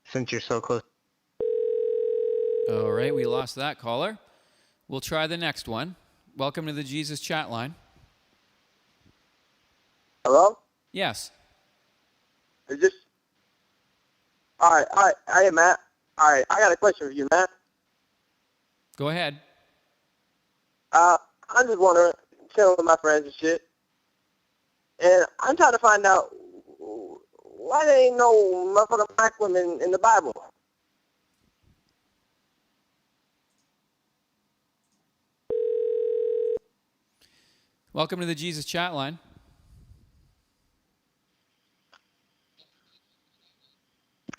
since you're so close. All right, we lost that caller. We'll try the next one. Welcome to the Jesus chat line. Hello? Yes. Is this? All right, hey, Matt. All right, I got a question for you, Matt. Go ahead. I'm just wondering, chilling with my friends and shit, and I'm trying to find out why there ain't no motherfucking black women in the Bible. Welcome to the Jesus chat line.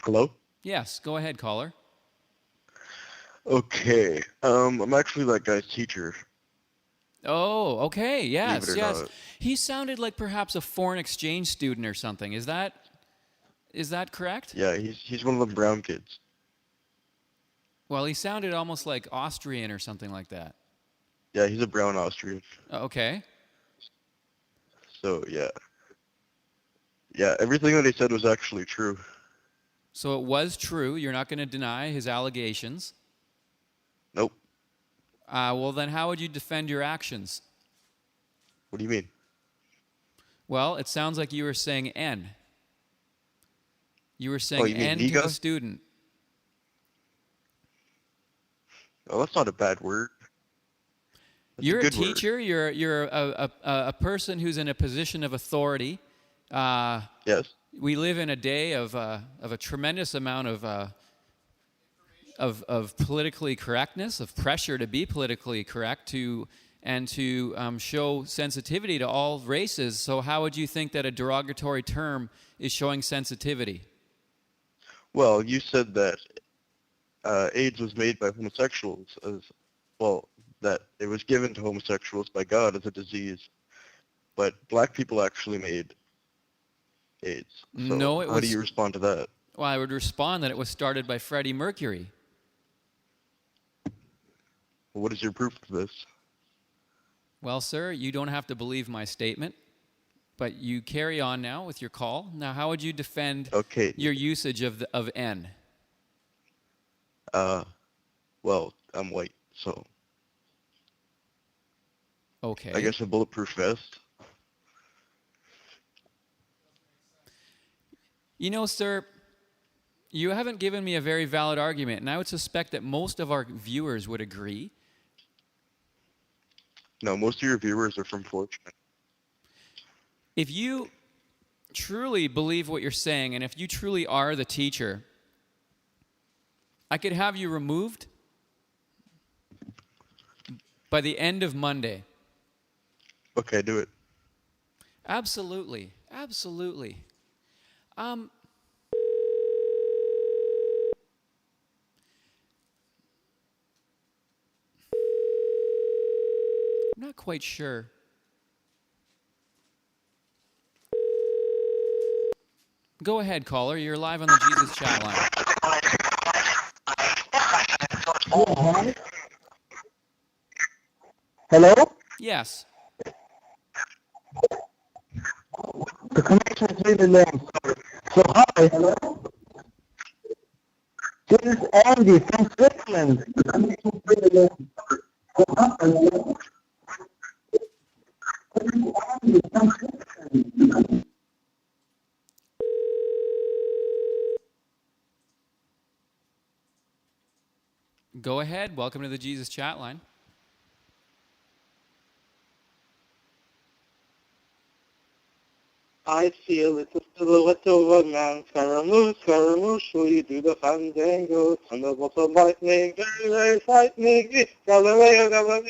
Hello? Yes, go ahead, caller. Okay. I'm actually that guy's teacher. Oh, okay. Yes, Believe it or yes. not. He sounded like perhaps a foreign exchange student or something. Is that correct? Yeah, he's one of the brown kids. Well, he sounded almost like Austrian or something like that. Yeah, he's a brown Austrian. Okay. So, yeah. Yeah, everything that he said was actually true. So it was true. You're not going to deny his allegations. Nope. Well, then how would you defend your actions? What do you mean? Well, it sounds like you were saying N. You were saying you mean N to nigga? the student. Oh, that's not a bad word. That's You're a good word. teacher. You're a person who's in a position of authority. Yes. We live in a day of a tremendous amount of politically correctness, of pressure to be politically correct, to show sensitivity to all races. So how would you think that a derogatory term is showing sensitivity? Well, you said that AIDS was made by homosexuals that it was given to homosexuals by God as a disease. But black people actually made AIDS. So No, it how was. do you respond to that? Well, I would respond that it was started by Freddie Mercury. Well, what is your proof of this? Well, sir, you don't have to believe my statement, but you carry on now with your call. Now, how would you defend your usage of N? Well, I'm white, so. Okay. I guess a bulletproof vest. You know, sir, you haven't given me a very valid argument, and I would suspect that most of our viewers would agree. No, most of your viewers are from 4chan. If you truly believe what you're saying, and if you truly are the teacher, I could have you removed by the end of Monday. Okay, do it. Absolutely. Absolutely. I'm not quite sure. Go ahead, caller. You're live on the Jesus chat line. Hello? Yes. The connection is really low. So hi. Hello? This is Andy from Switzerland. The connection is really low. So hi. Go ahead. Welcome to the Jesus Chatline. I feel it's a silhouette of a man, Scaramouche, will you do the fandango? Thunderbolts of lightning, very, very frightening, Galileo, Galileo.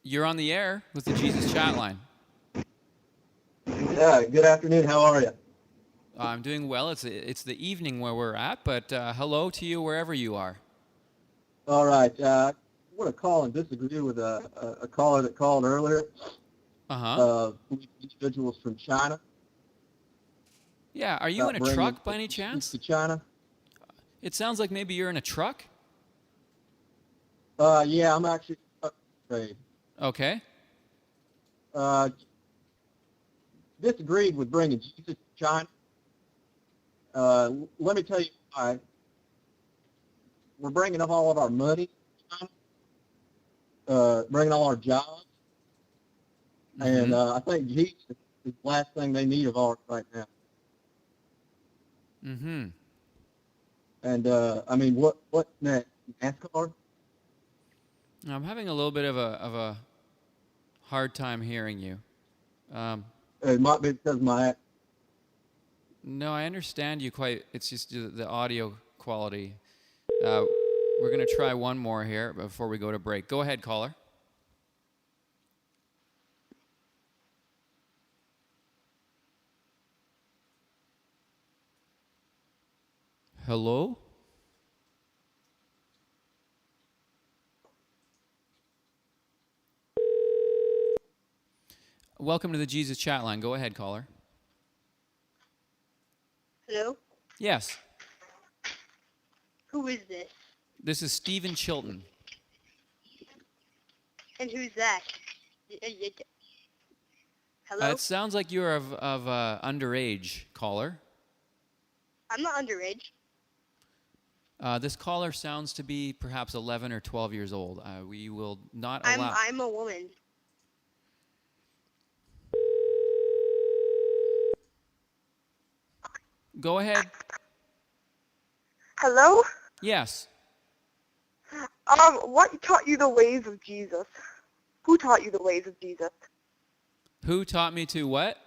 You're on the air with the Jesus Chatline. Yeah, good afternoon. How are you? I'm doing well. It's the evening where we're at, but hello to you wherever you are. All right. I want to call and disagree with a caller that called earlier. Individuals from China. Yeah, are you in a truck by any chance? To China. It sounds like maybe you're in a truck. Yeah, I'm actually. Okay. Disagreed with bringing Jesus to China. Let me tell you why. We're bringing up all of our money, bringing all our jobs, and I think Jesus is the last thing they need of ours right now. Mm-hmm. And I mean, what next? NASCAR? I'm having a little bit of a hard time hearing you. It might be because my. No, I understand you quite. It's just the audio quality. We're going to try one more here before we go to break. Go ahead, caller. Hello? Welcome to the Jesus Chatline. Go ahead, caller. Hello? Yes. Who is this? This is Stephen Chilton. And who's that? Hello? It sounds like you're of underage, caller. I'm not underage. This caller sounds to be perhaps 11 or 12 years old. We will not allow... I'm a woman. Go ahead. Hello? Yes. What taught you the ways of Jesus? Who taught you the ways of Jesus? Who taught me to what?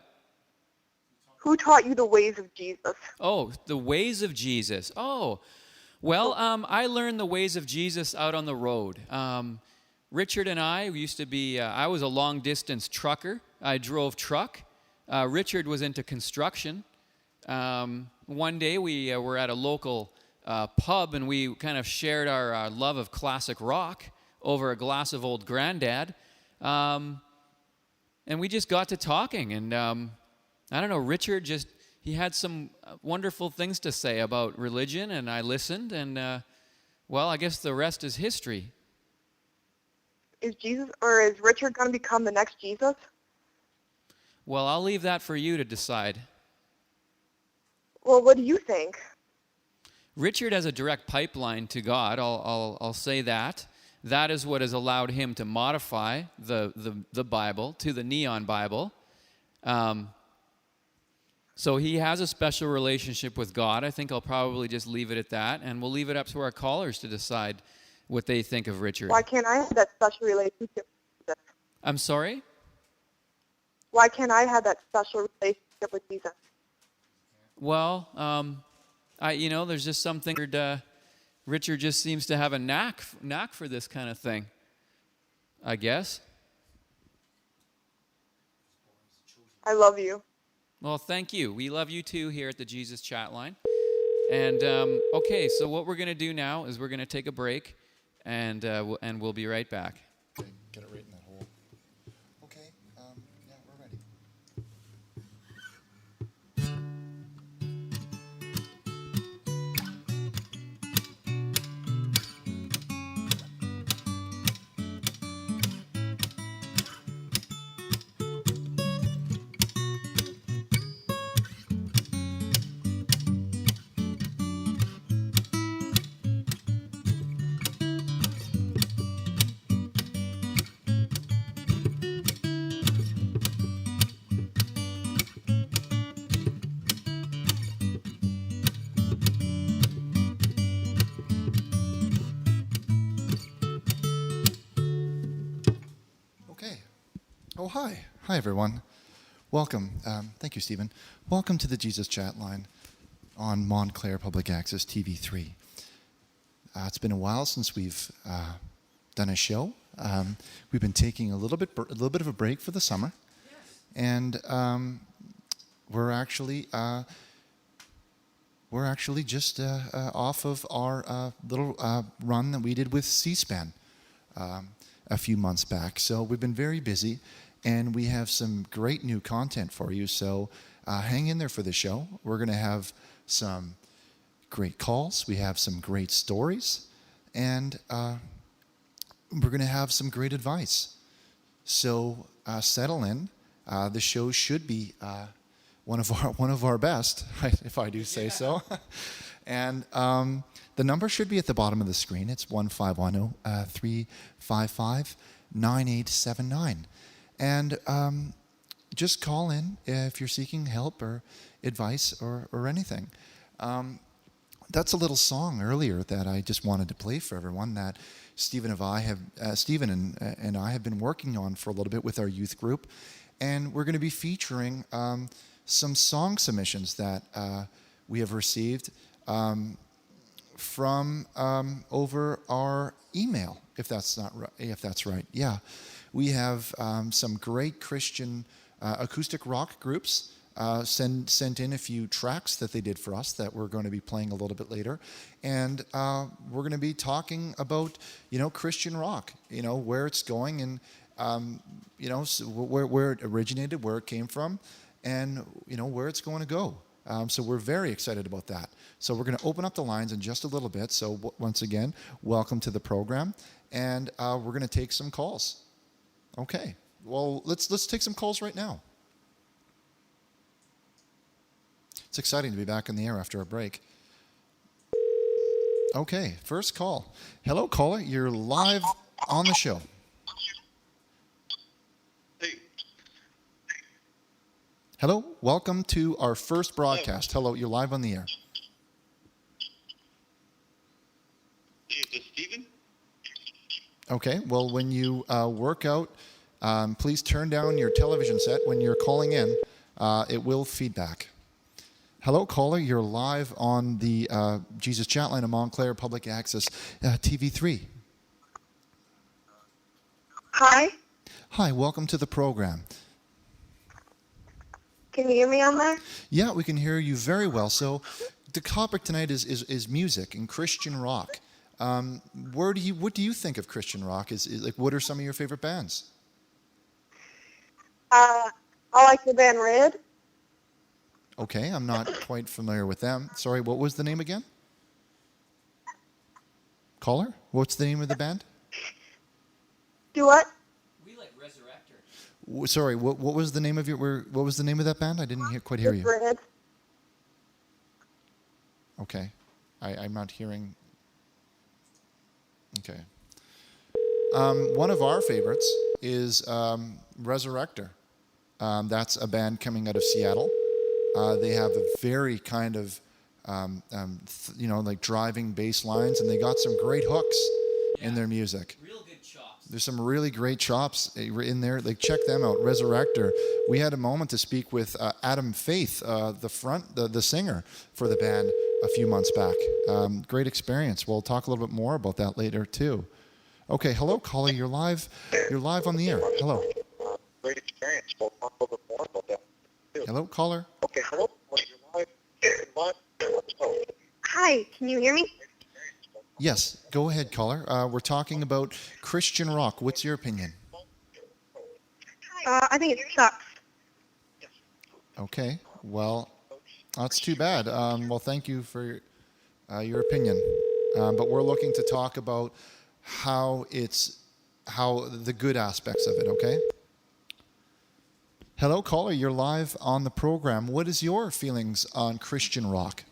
Who taught you the ways of Jesus? Oh, the ways of Jesus. Oh, well, I learned the ways of Jesus out on the road. Richard and I used to be, I was a long-distance trucker. I drove truck. Richard was into construction. One day we were at a local pub, and we kind of shared our love of classic rock over a glass of Old Grandad. And we just got to talking, and I don't know, Richard just, he had some wonderful things to say about religion, and I listened, and well, I guess the rest is history. Is Richard going to become the next Jesus? Well, I'll leave that for you to decide. Well, what do you think? Richard has a direct pipeline to God. I'll say that. That is what has allowed him to modify the Bible to the Neon Bible. So he has a special relationship with God. I think I'll probably just leave it at that, and we'll leave it up to our callers to decide what they think of Richard. Why can't I have that special relationship with Jesus? I'm sorry? Why can't I have that special relationship with Jesus? Well, there's just something. Richard just seems to have a knack for this kind of thing, I guess. I love you. Well, thank you. We love you too here at the Jesus Chatline. And okay, so what we're going to do now is we're going to take a break, and we'll be right back. Okay, get it right in that hole. Okay, yeah, we're ready. Oh, hi. Hi, everyone. Welcome. Thank you, Stephen. Welcome to the Jesus Chat Line on Montclair Public Access TV3. It's been a while since we've done a show. We've been taking a little bit of a break for the summer, and we're actually just off of our little run that we did with C-SPAN a few months back. So we've been very busy, and we have some great new content for you. So hang in there for the show. We're going to have some great calls. We have some great stories, and we're going to have some great advice. So settle in. The show should be one of our best, if I do say so. And the number should be at the bottom of the screen. It's 1510-355-9879. And just call in if you're seeking help or advice or anything. That's a little song earlier that I just wanted to play for everyone that Stephen and I have been working on for a little bit with our youth group. And we're going to be featuring some song submissions that we have received from over our email, if that's right. Yeah, we have some great Christian acoustic rock groups sent in a few tracks that they did for us that we're going to be playing a little bit later, and we're going to be talking about Christian rock, where it's going, and where it originated, where it came from, and where it's going to go. So we're very excited about that. So we're going to open up the lines in just a little bit. So once again, welcome to the program, and we're going to take some calls. Okay. Well, let's take some calls right now. It's exciting to be back in the air after a break. Okay, first call. Hello, caller. You're live on the show. Hello, welcome to our first broadcast. Hello, you're live on the air. Is this Steven? Okay, well, when you work out, please turn down your television set when you're calling in. It will feedback. Hello, caller. You're live on the Jesus Chatline of Montclair Public Access TV3. Hi. Hi, welcome to the program. Can you hear me on there? Yeah, we can hear you very well. So the topic tonight is music and Christian rock. What do you think of Christian rock? Is like, what are some of your favorite bands? I like the band Red. Okay, I'm not quite familiar with them. Sorry, what was the name again? Caller, what's the name of the band? Do what? Sorry, what was the name of what was the name of that band? I didn't quite hear you. Red. Okay, I'm not hearing. Okay. One of our favorites is Resurrector. That's a band coming out of Seattle. They have a very kind of, like driving bass lines, and they got some great hooks in their music. Real good chops. There's some really great chops in there. Like, check them out, Resurrector. We had a moment to speak with Adam Faith, the singer for the band, a few months back. Great experience. We'll talk a little bit more about that later too. Okay, hello, caller. You're live on the air. Hello. Great experience. We'll talk a little bit more about that. Hello, caller. Okay, hello. Hi, can you hear me? Yes, go ahead, caller. We're talking about Christian rock. What's your opinion? I think it sucks. Okay, well, that's too bad. Well, thank you for your opinion. But we're looking to talk about how the good aspects of it, okay? Hello, caller. You're live on the program. What is your feelings on Christian rock?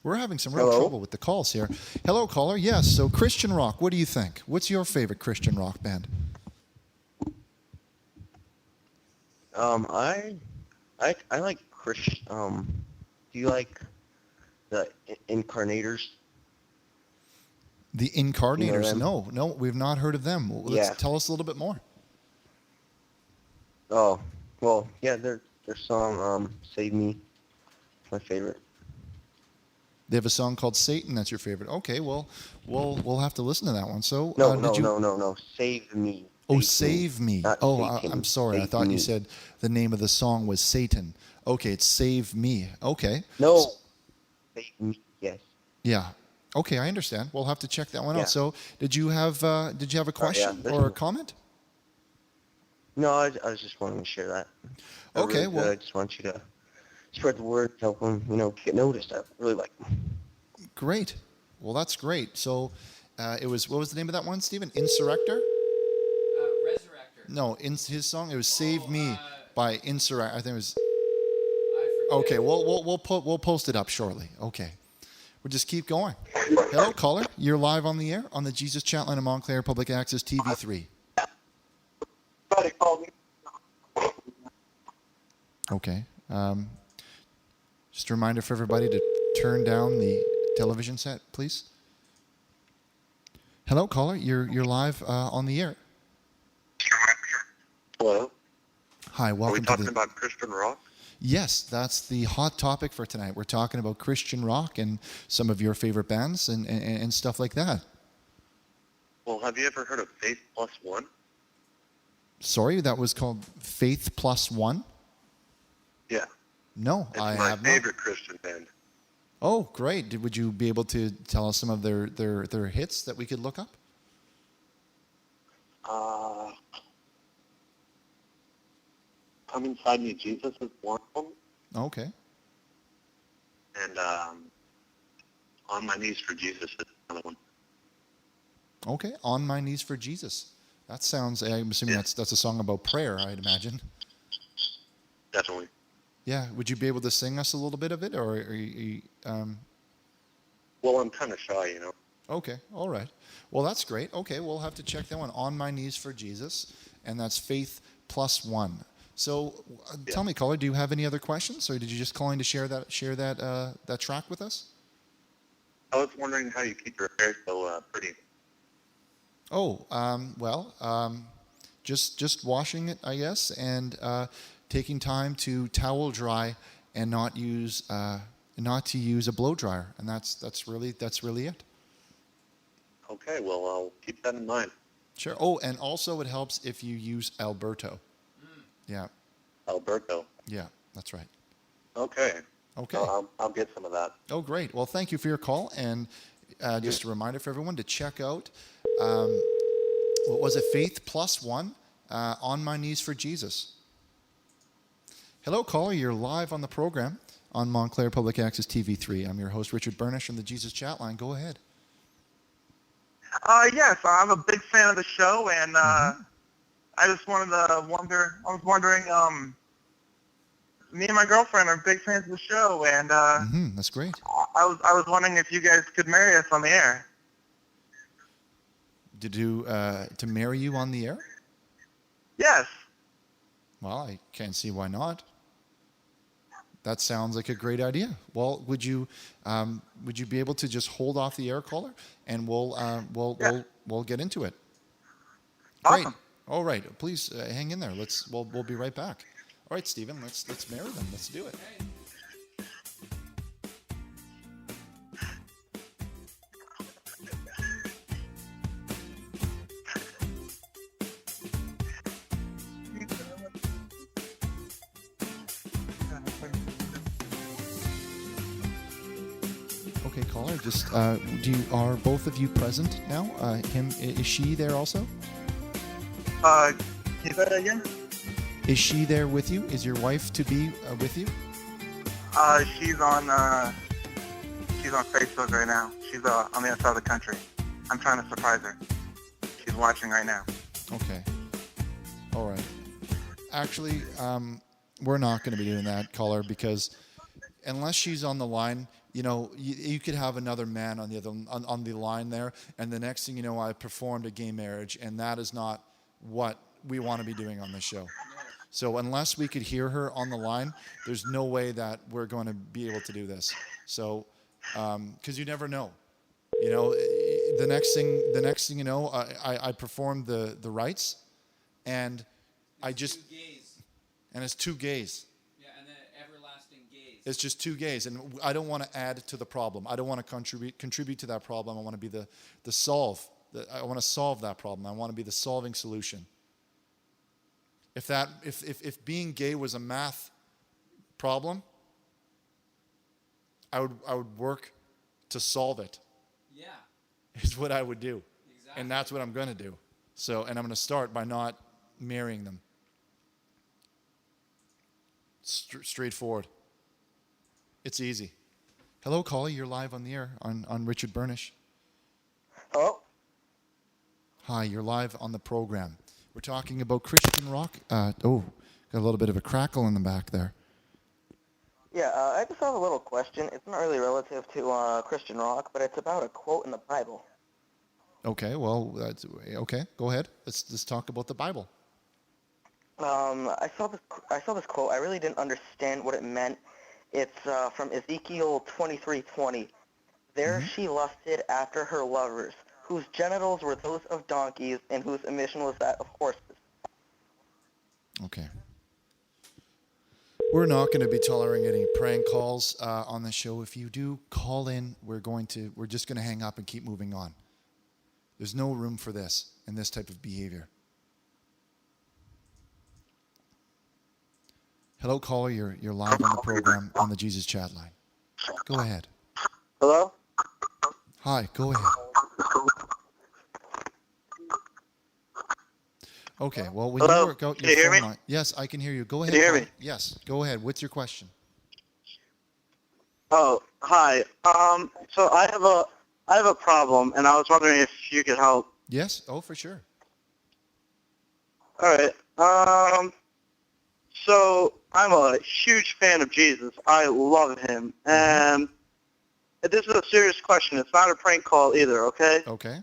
We're having some real trouble with the calls here. Hello, caller. Yes, so Christian rock, what do you think? What's your favorite Christian rock band? I like Christian. Do you like the Incarnators? The You know Incarnators? them? No, we've not heard of them. Yeah. Tell us a little bit more. Oh, well, yeah, their song "Save Me" is my favorite. They have a song called Satan. That's your favorite. Okay, well, we'll have to listen to that one. So, No, did no, you? no. Save Me. Oh, Save Me. Save Me. Not Oh, Satan. I'm sorry. I Save thought you Me. said the name of the song was Satan. Okay, it's Save Me. Okay. No. Save Me. Yes. Yeah. Okay, I understand. We'll have to check that one Yeah. out. So, did you have a yeah, question this or a one- comment? No, I was just wanting to share that. They're Okay, really good. well- I just want you to spread the word, help them, get noticed. I really like them. Great. Well, that's great. So, it was, what was the name of that one, Stephen? Insurrector? Resurrector. No, his song. It was "Save Me" by Insurrect. I think it was. Okay, we'll post it up shortly. Okay, we'll just keep going. Hello, caller. You're live on the air on the Jesus Chatline of Montclair Public Access TV3. Somebody called me. Okay. Just a reminder for everybody to turn down the television set, please. Hello, caller. You're live on the air. Hello. Hi, Are we welcome to talking the. about Christian rock? Yes, that's the hot topic for tonight. We're talking about Christian rock and some of your favorite bands and stuff like that. Well, have you ever heard of Faith Plus One? Sorry, that was called Faith Plus One? Yeah. No, It's I my have not. favorite Christian band. Oh, great. Would you be able to tell us some of their hits that we could look up? Come Inside Me, Jesus is one of them. Okay. And On My Knees for Jesus is another one. Okay. On My Knees for Jesus. That sounds, I'm assuming that's a song about prayer, I'd imagine. Definitely. Yeah. Would you be able to sing us a little bit of it? Or are you, Well, I'm kind of shy, Okay. All right. Well, that's great. Okay. We'll have to check that one. On My Knees for Jesus. And that's Faith Plus One. So tell me, caller, do you have any other questions? Or did you just call in to share that track with us? I was wondering how you keep your hair so pretty. Oh, just washing it, I guess, and taking time to towel dry and not to use a blow dryer, and that's really it. Okay, well, I'll keep that in mind. Sure. Oh, and also it helps if you use Alberto. Yeah. Alberto. Yeah, that's right. Okay. Okay. I'll get some of that. Oh, great. Well, thank you for your call, and just a reminder for everyone to check out, what was it, Faith Plus One, On My Knees for Jesus. Hello, caller. You're live on the program on Montclair Public Access TV3. I'm your host, Richard Burnish from the Jesus Chatline. Go ahead. Yes, I'm a big fan of the show, and I just wanted to wonder. I was wondering. Me and my girlfriend are big fans of the show, and That's great. I was wondering if you guys could marry us on the air. To marry you on the air? Yes. Well, I can't see why not. That sounds like a great idea. Well, would you be able to just hold off the air, caller, and we'll get into it. Awesome. Great. All right. Please hang in there. We'll be right back. All right, Stephen. Let's marry them. Let's do it. Okay, caller. Just are both of you present now? Is she there also? Can you say that again? Is she there with you? Is your wife to be with you? She's on Facebook right now. She's on the other side of the country. I'm trying to surprise her. She's watching right now. Okay. All right. Actually, we're not going to be doing that, caller, because unless she's on the line, you could have another man on the line there, and the next thing you know, I performed a gay marriage, and that is not what we want to be doing on this show. So unless we could hear her on the line, there's no way that we're going to be able to do this. So, because you never know, the next thing you know, I performed the rites, and I just and it's two gays. Yeah, and then everlasting gaze. It's just two gays, and I don't want to add to the problem. I don't want to contribute to that problem. I want to be the solve. I want to solve that problem. I want to be the solving solution. If being gay was a math problem, I would work to solve it. Yeah. Is what I would do. Exactly. And that's what I'm going to do. So, and I'm going to start by not marrying them. Straightforward. It's easy. Hello, caller. You're live on the air on Richard Burnish. Hello? Hi, you're live on the program. We're talking about Christian rock. Got a little bit of a crackle in the back there. Yeah, I just have a little question. It's not really relative to Christian rock, but it's about a quote in the Bible. Okay, well, okay. Go ahead. Let's talk about the Bible. I saw this quote. I really didn't understand what it meant. It's from Ezekiel 23:20. There she lusted after her lovers, whose genitals were those of donkeys and whose emission was that of horses. Okay. We're not going to be tolerating any prank calls on the show. If you do call in, we're just going to hang up and keep moving on. There's no room for this and this type of behavior. Hello, caller. You're live on the program on the Jesus Chat line. Go ahead. Hello? Hi. Go ahead. Okay. Well, when Hello? you work out Can your you hear phone me? line, yes, I can hear you. Go ahead. Can you hear caller. me? Yes. Go ahead. What's your question? Oh, hi. So I have a problem, and I was wondering if you could help. Yes. Oh, for sure. All right. So I'm a huge fan of Jesus. I love him, and this is a serious question. It's not a prank call either. Okay? Okay.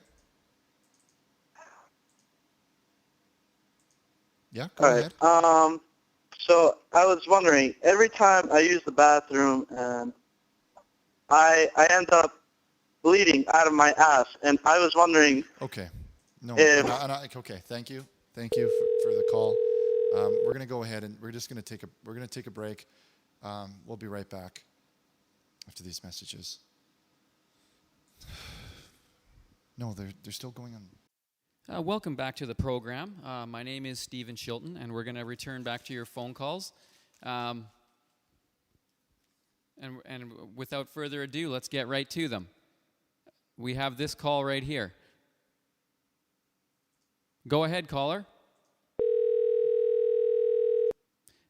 Yeah. All right. So I was wondering, every time I use the bathroom, and I end up bleeding out of my ass, and I was wondering. Okay. No. If, okay. Thank you. Thank you for the call. We're gonna go ahead and we're gonna take a break. We'll be right back after these messages. No, they're still going on. Welcome back to the program. My name is Stephen Shilton, and we're going to return back to your phone calls. And without further ado, let's get right to them. We have this call right here. Go ahead, caller.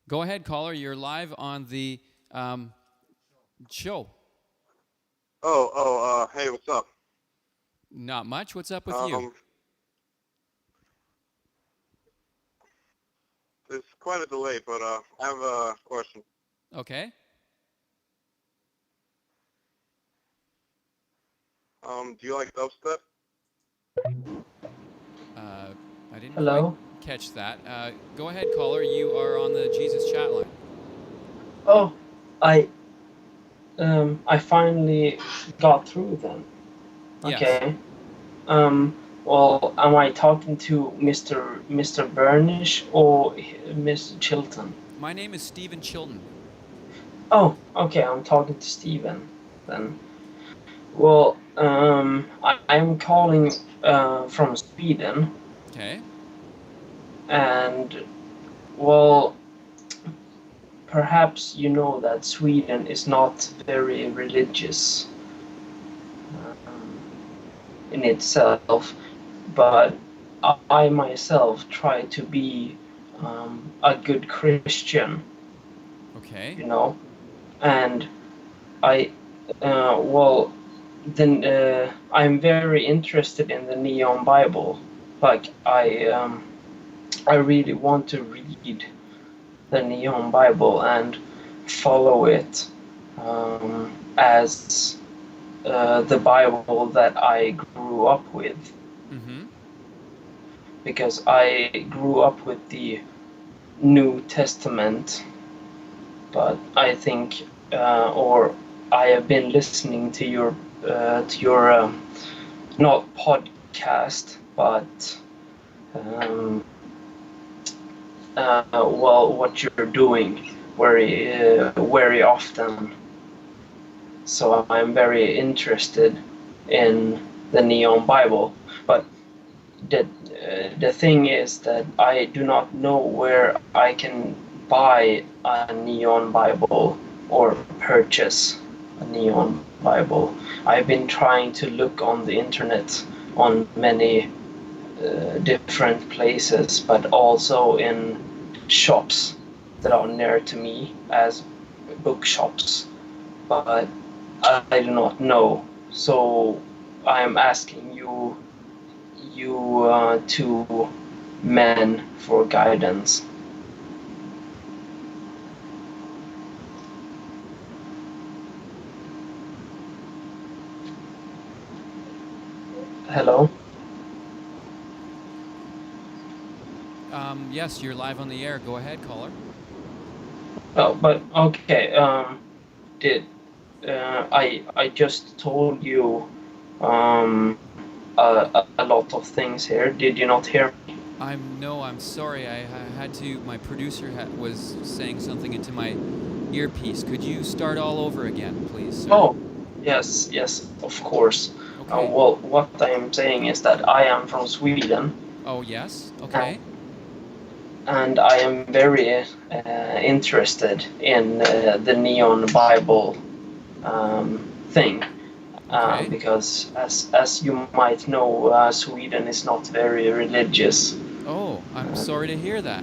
Go ahead, caller. You're live on the show. Hey, what's up? Not much. What's up with you? There's quite a delay, but I have a question. Okay. Do you like dubstep? I didn't Hello? quite catch that. Go ahead, caller. You are on the Jesus chat line. Oh, I finally got through then. Yes. Okay. Well, am I talking to Mr. Burnish or Mr. Chilton? My name is Stephen Chilton. Oh, okay. I'm talking to Stephen then. Well, I'm calling from Sweden. Okay. And, well, perhaps you know that Sweden is not very religious in itself, but I myself try to be a good Christian. Okay. You know, and I'm very interested in the Neon Bible. Like I really want to read the Neon Bible and follow it as the Bible that I grew up with. Mm-hmm. Because I grew up with the New Testament, but I think, or I have been listening to your not podcast, but well, what you're doing very often. So I'm very interested in the Neon Bible, but the thing is that I do not know where I can buy a Neon Bible or purchase a Neon Bible. I've been trying to look on the internet on many different places, but also in shops that are near to me as bookshops, but I do not know. So I am asking you two men for guidance. Hello? Yes, you're live on the air. Go ahead, caller. Oh, but okay. I just told you a lot of things here. Did you not hear me? I'm sorry. I had to. My producer was saying something into my earpiece. Could you start all over again, please, sir? Oh, yes, of course. Okay. Well, what I am saying is that I am from Sweden. Oh, yes. Okay. And I am very interested in the Neon Bible thing. Okay. Because as you might know, Sweden is not very religious. Oh, I'm sorry to hear that.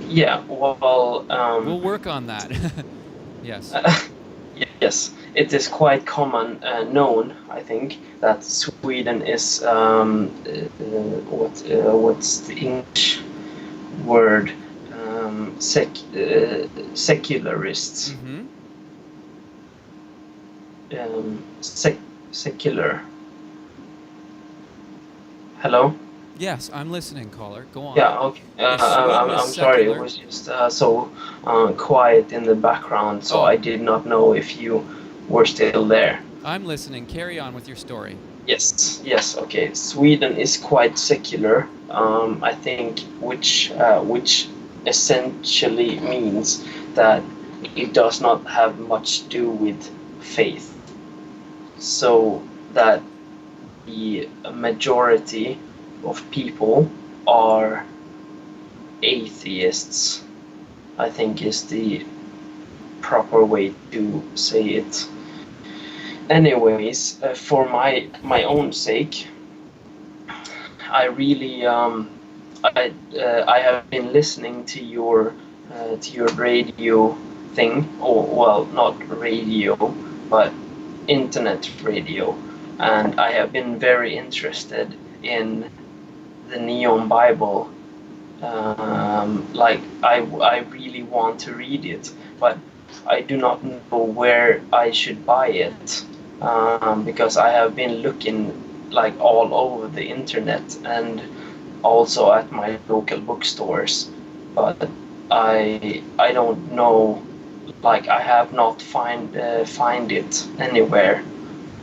Yeah, well... we'll work on that. Yes. Yes, it is quite common known, I think, that Sweden is what's the English word? Secularists. Mm-hmm. Secular. Hello? Yes, I'm listening, caller. Go on. Yeah, okay. I'm sorry, it was just so quiet in the background, so I did not know if you were still there. I'm listening. Carry on with your story. Yes, okay. Sweden is quite secular, I think, which essentially means that it does not have much to do with faith. So that the majority of people are atheists, I think is the proper way to say it. Anyways, for my own sake, I really I have been listening to your radio thing, or well, not radio, but internet radio, and I have been very interested in the Neon Bible. Like I really want to read it, but I do not know where I should buy it, because I have been looking like all over the internet and also at my local bookstores, but I don't know, like I have not find it anywhere,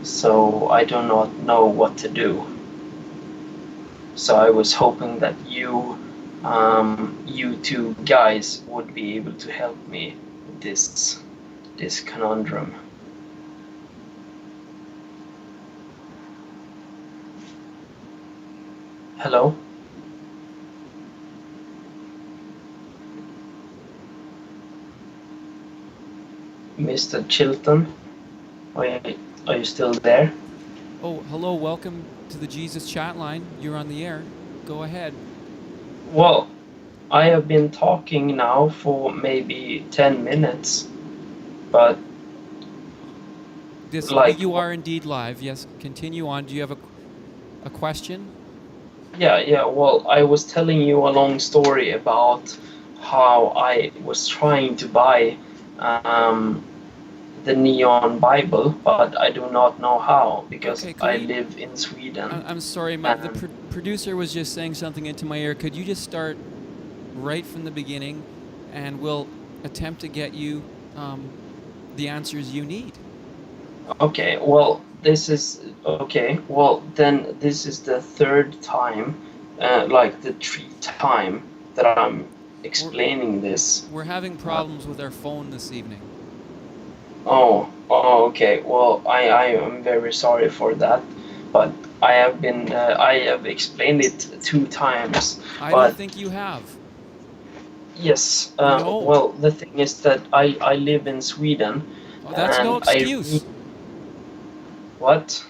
so I do not know what to do. So I was hoping that you two guys would be able to help me with this conundrum. Hello? Mr. Chilton, are you still there? Oh, hello, welcome to the Jesus Chatline. You're on the air. Go ahead. Well, I have been talking now for maybe 10 minutes, but... You are indeed live, yes. Continue on. Do you have a question? Yeah, well, I was telling you a long story about how I was trying to buy the Neon Bible, but I do not know how, because I live in Sweden. I'm sorry, the producer was just saying something into my ear. Could you just start right from the beginning, and we'll attempt to get you the answers you need? Okay, well, this is Okay, well then this is the third time, like the three time that I'm explaining this. We're having problems with our phone this evening. Oh, okay. Well, I am very sorry for that, but I have explained it 2 times. I But don't think you have. yes, No. well, the thing is that I live in Sweden, Oh, that's no and excuse. What?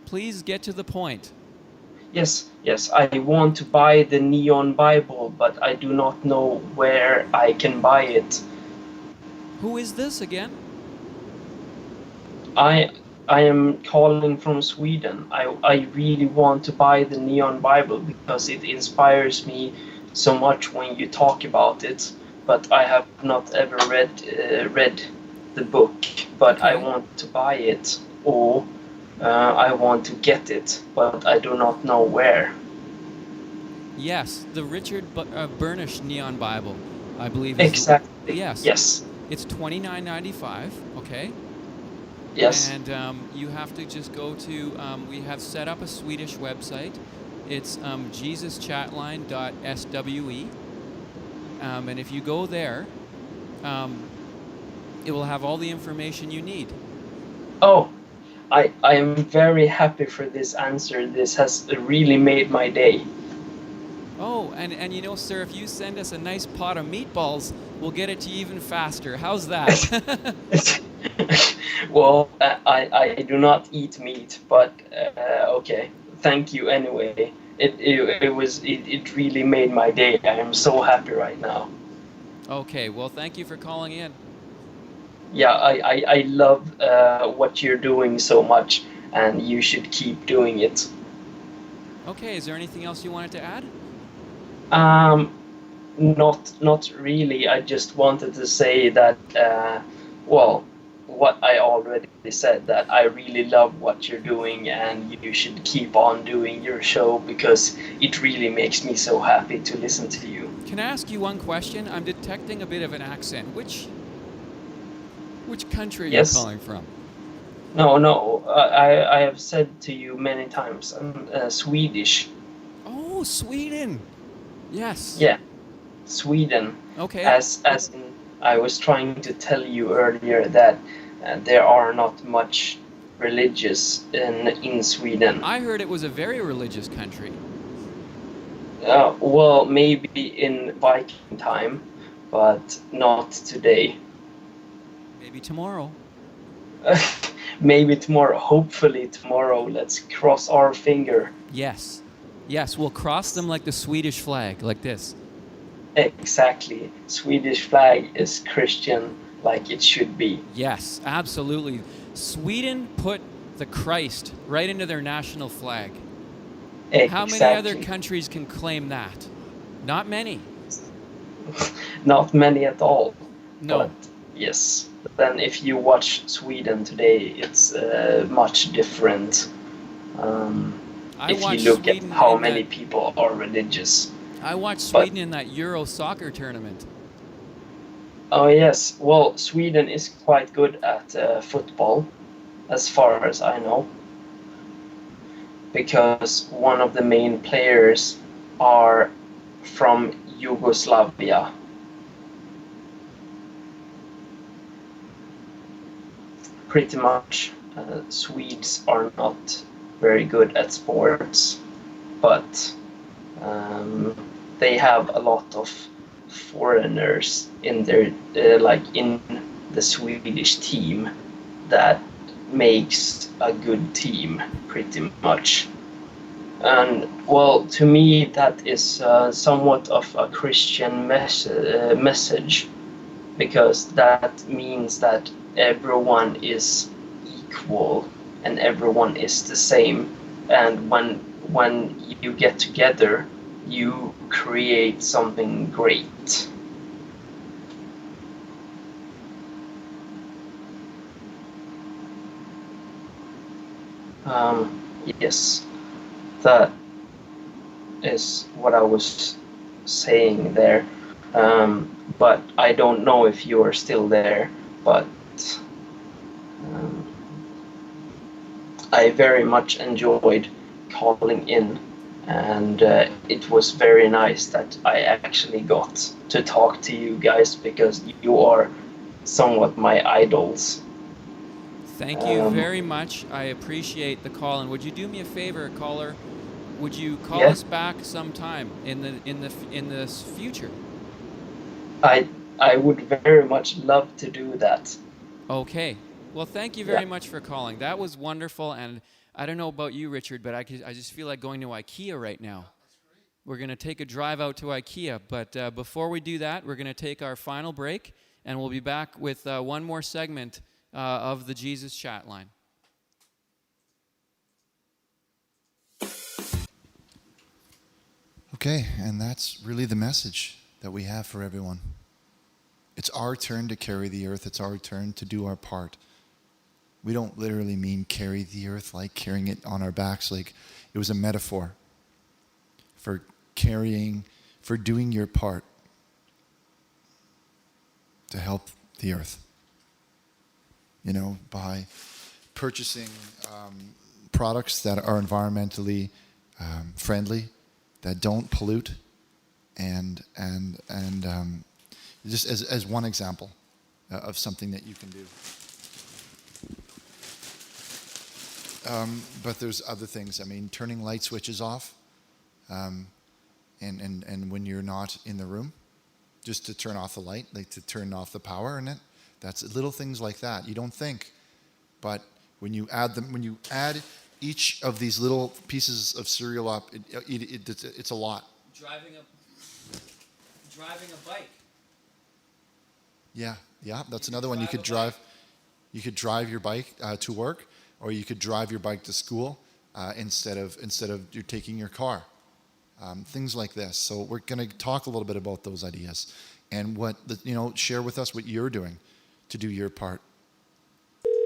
Please get to the point. Yes, I want to buy the Neon Bible, but I do not know where I can buy it. Who is this again? I am calling from Sweden. I really want to buy the Neon Bible because it inspires me so much when you talk about it. But I have not ever read the book. But I want to buy it, or I want to get it, but I do not know where. Yes, the Richard Burnish Neon Bible, I believe. Exactly. Yes. Yes. It's $29.95. Okay. Yes. And you have to just go to. We have set up a Swedish website. It's jesuschatline.swe. And if you go there, it will have all the information you need. Oh, I am very happy for this answer. This has really made my day. Oh, and you know, sir, if you send us a nice pot of meatballs, we'll get it to you even faster. How's that? Well, I do not eat meat, but okay. Thank you anyway. It really made my day. I am so happy right now. Okay, well, thank you for calling in. Yeah, I love what you're doing so much, and you should keep doing it. Okay, is there anything else you wanted to add? Not really. I just wanted to say that, well, what I already said, that I really love what you're doing, and you should keep on doing your show because it really makes me so happy to listen to you. Can I ask you one question? I'm detecting a bit of an accent. Which country are you calling from? No. I have said to you many times, I'm Swedish. Oh, Sweden. Yes. Yeah, Sweden. Okay. As in, I was trying to tell you earlier that there are not much religious in Sweden. I heard it was a very religious country. Well, maybe in Viking time, but not today. Maybe tomorrow. Maybe tomorrow. Hopefully tomorrow. Let's cross our finger. Yes. Yes, we'll cross them like the Swedish flag, like this. Exactly. Swedish flag is Christian, like it should be. Yes, absolutely. Sweden put the Christ right into their national flag. Exactly. How many other countries can claim that? Not many. Not many at all. No. But yes. Then if you watch Sweden today, it's much different. If you look at how many people are religious. I watched Sweden in that Euro soccer tournament. Oh yes, well, Sweden is quite good at football, as far as I know. Because one of the main players are from Yugoslavia. Pretty much, Swedes are not very good at sports, but they have a lot of foreigners in their in the Swedish team that makes a good team, pretty much. And well, to me that is somewhat of a Christian message, because that means that everyone is equal and everyone is the same, and when you get together you create something great. Yes, that is what I was saying there. But I don't know if you are still there, but I very much enjoyed calling in, and it was very nice that I actually got to talk to you guys because you are somewhat my idols. Thank you very much. I appreciate the call. And would you do me a favor, caller? Would you call Yeah. us back sometime in the future? I would very much love to do that. Okay. Well, thank you very much for calling. That was wonderful. And I don't know about you, Richard, but I just feel like going to IKEA right now. We're going to take a drive out to IKEA. But before we do that, we're going to take our final break, and we'll be back with one more segment of the Jesus Chat Line. Okay, and that's really the message that we have for everyone. It's our turn to carry the earth. It's our turn to do our part. We don't literally mean carry the earth like carrying it on our backs. Like it was a metaphor for doing your part to help the earth. You know, by purchasing products that are environmentally friendly, that don't pollute, and just as one example of something that you can do. But there's other things. I mean, turning light switches off, and when you're not in the room, just to turn off the light, like to turn off the power in it. That's little things like that. You don't think, but when you add each of these little pieces of cereal up, it's a lot. Driving a bike. Yeah, that's another one. You could drive your bike to work, or you could drive your bike to school instead of you taking your car. Things like this. So we're going to talk a little bit about those ideas, and share with us what you're doing to do your part,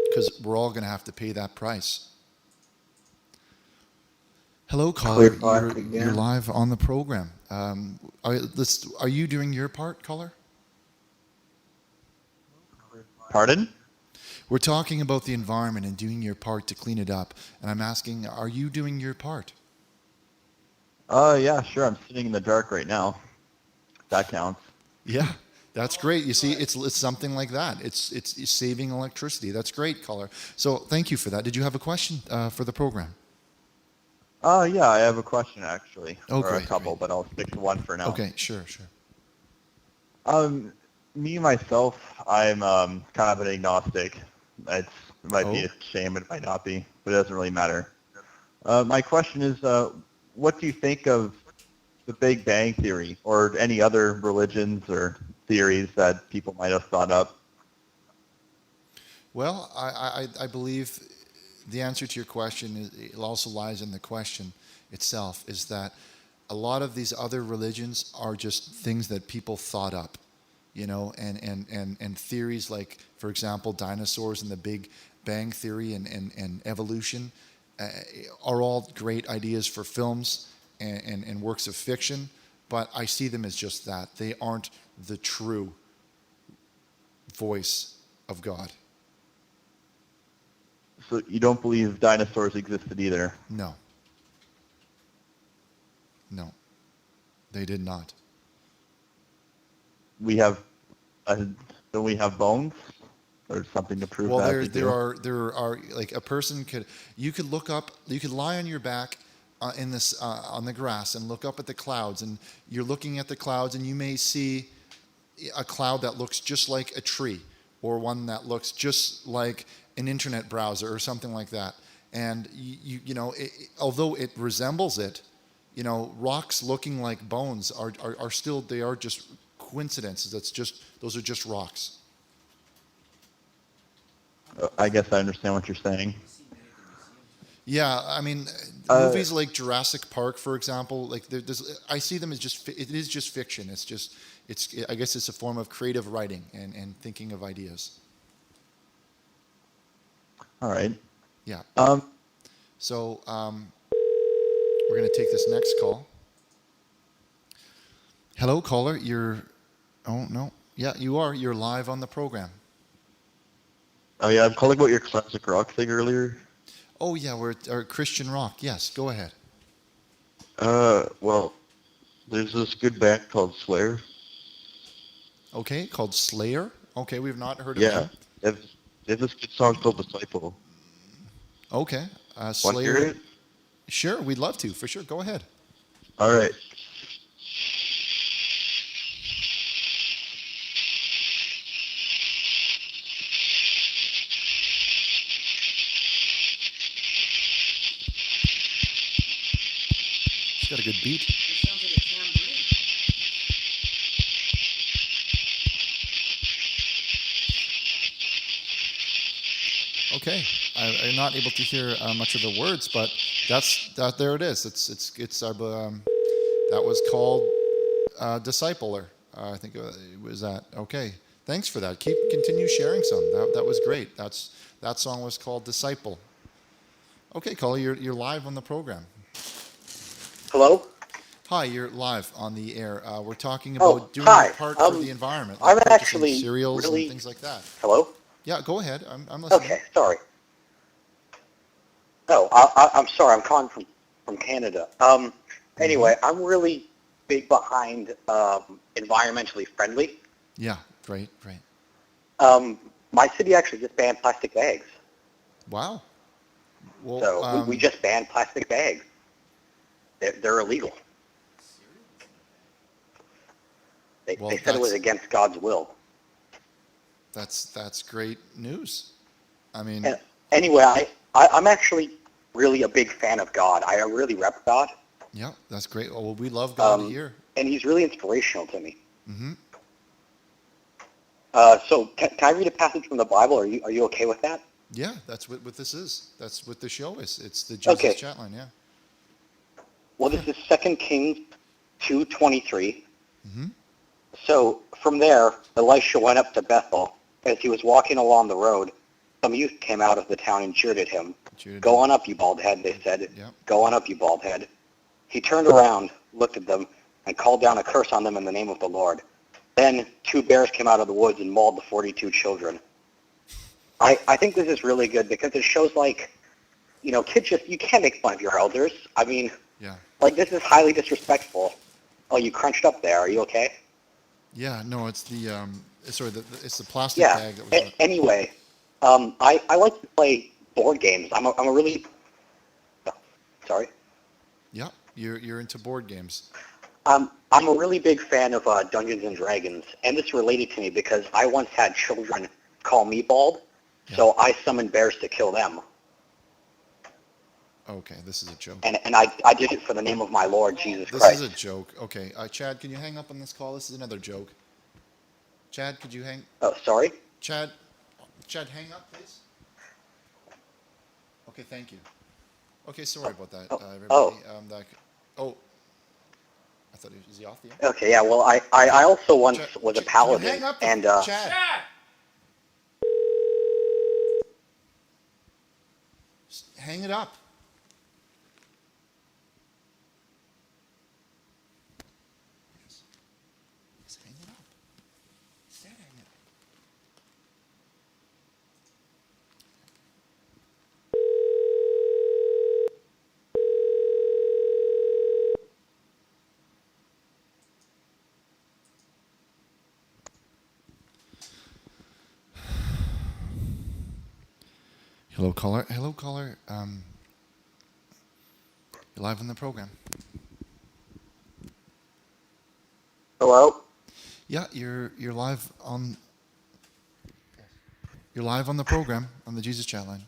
because we're all going to have to pay that price. Hello, caller. You're live on the program. Are you doing your part, caller? Pardon? We're talking about the environment and doing your part to clean it up. And I'm asking, are you doing your part? Yeah, sure. I'm sitting in the dark right now. That counts. Yeah, that's great. You see, it's something like that. It's saving electricity. That's great, caller. So thank you for that. Did you have a question for the program? Yeah, I have a question actually. Oh, or great, a couple, but I'll stick to one for now. Okay, sure. Me myself, I'm kind of an agnostic. It might be a shame, it might not be, but it doesn't really matter. My question is, what do you think of the Big Bang Theory or any other religions or theories that people might have thought up? Well, I believe the answer to your question also lies in the question itself, is that a lot of these other religions are just things that people thought up, and theories like, for example, dinosaurs and the Big Bang Theory and evolution are all great ideas for films and works of fiction, but I see them as just that. They aren't the true voice of God. So you don't believe dinosaurs existed either? No, they did not. We have bones or something to prove that. Well, there are like a person you could lie on your back on the grass and look up at the clouds, and you're looking at the clouds, and you may see a cloud that looks just like a tree, or one that looks just like an internet browser or something like that. And although it resembles it, rocks looking like bones are still, they are just coincidences. Those are just rocks. I guess I understand what you're saying. Yeah, I mean, movies like Jurassic Park, for example, like I see them as it is just fiction. I guess it's a form of creative writing and thinking of ideas. All right. Yeah. So we're going to take this next call. Hello, caller. Oh, no. Yeah, you are. You're live on the program. Oh, yeah. I'm calling about your classic rock thing earlier. Oh yeah, we're Christian rock. Yes, go ahead. Well, there's this good band called Slayer. Okay, called Slayer. Okay, we've not heard of Yeah, them. they have this good song called Disciple. Okay, Want to hear Slayer. it? Sure, we'd love to. For sure, go ahead. All right. It's got a good beat. Okay, I'm not able to hear much of the words, but that. There it is. That was called Discipler. I think it was that. Okay, thanks for that. Continue sharing some. That was great. That song was called Disciple. Okay, caller, you're live on the program. Hello? Hi, you're live on the air. We're talking about doing hi. your part for the environment, I'm like purchasing actually cereals really... and things like that. Hello? Yeah, go ahead. I'm listening. Okay, sorry. Oh, I'm sorry. I'm calling from Canada. Anyway, I'm really big behind environmentally friendly. Yeah, great. My city actually just banned plastic bags. Wow. Well, So we just banned plastic bags. They're illegal. They said it was against God's will. That's great news. I mean, anyway, I'm actually really a big fan of God. I really rep God. Yeah, that's great. Well, we love God here. And he's really inspirational to me. Mm-hmm. So can I read a passage from the Bible? Are you okay with that? Yeah, that's what this is. That's what the show is. It's the Jesus Chatline, yeah. Well, this is 2 Kings 2:23. Mm-hmm. So from there, Elisha went up to Bethel. As he was walking along the road, some youth came out of the town and jeered at him. Go on up, you bald head, they said. Yep. Go on up, you bald head. He turned around, looked at them, and called down a curse on them in the name of the Lord. Then 2 bears came out of the woods and mauled the 42 children. I think this is really good because it shows, like, kids you can't make fun of your elders. I mean, this is highly disrespectful. Oh, you crunched up there. Are you okay? Yeah, no, it's the, it's the plastic bag. That was Anyway, I like to play board games. I'm a really, sorry? Yeah, you're into board games. I'm a really big fan of Dungeons and Dragons, and this related to me because I once had children call me bald, so I summoned bears to kill them. Okay, this is a joke. And I did it for the name of my Lord Jesus Christ. This is a joke. Okay, Chad, can you hang up on this call? This is another joke. Chad, could you hang? Oh, sorry? Chad, hang up, please. Okay, thank you. Okay, sorry about that, everybody. I thought was he off the air? Okay, yeah. Well, I also once was a paladin, hang up and Chad. Hang it up. Hang it up. Hang it up. Hello, caller. Hello, caller. You're live on the program. Hello? Yeah, you're live on. You're live on the program on the Jesus Chatline.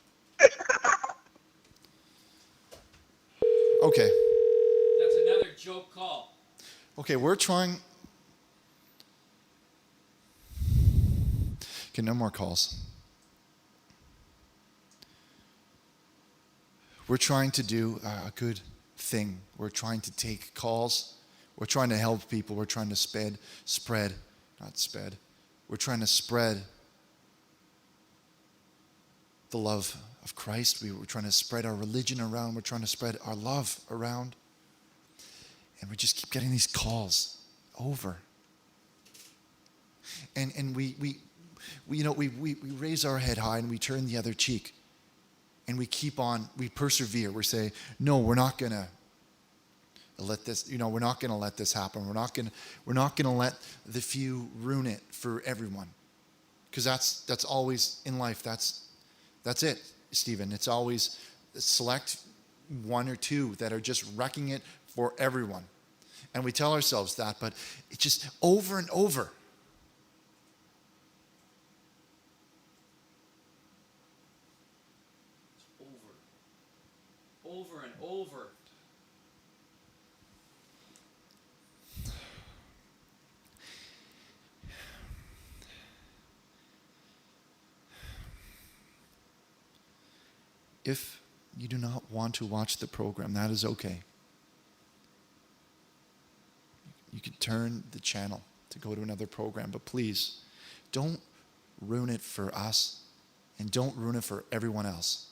Okay. That's another joke call. Okay, we're trying. Okay, no more calls. We're trying to do a good thing. We're trying to take calls. We're trying to help people. We're trying to spread. We're trying to spread the love of Christ. We're trying to spread our religion around. We're trying to spread our love around. And we just keep getting these calls over. And we raise our head high and we turn the other cheek. and we keep on, we persevere. We say, no, we're not going to let this, we're not going to let this happen. We're not going to let the few ruin it for everyone. Because that's always in life. That's it, Stephen. It's always select one or two that are just wrecking it for everyone. And we tell ourselves that, but it's just over and over. Over and over. If you do not want to watch the program, that is okay. You could turn the channel to go to another program, but please don't ruin it for us and don't ruin it for everyone else.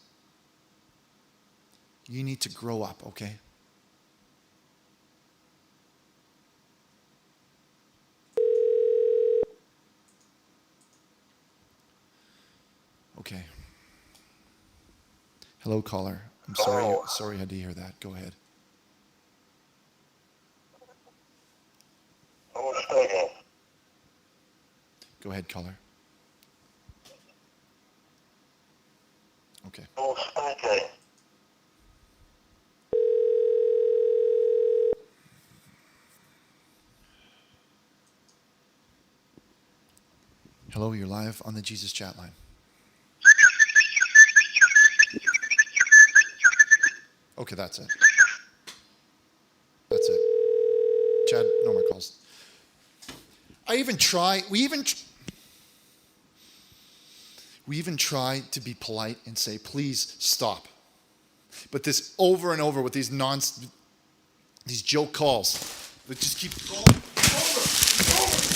You need to grow up, okay? Okay. Hello, caller. I'm sorry you had to hear that. Go ahead. Go ahead, caller. Okay. Hello, you're live on the Jesus Chatline. Okay, that's it. That's it. Chad, no more calls. We even try to be polite and say, please stop. But this over and over with these joke calls that just keep going over and over.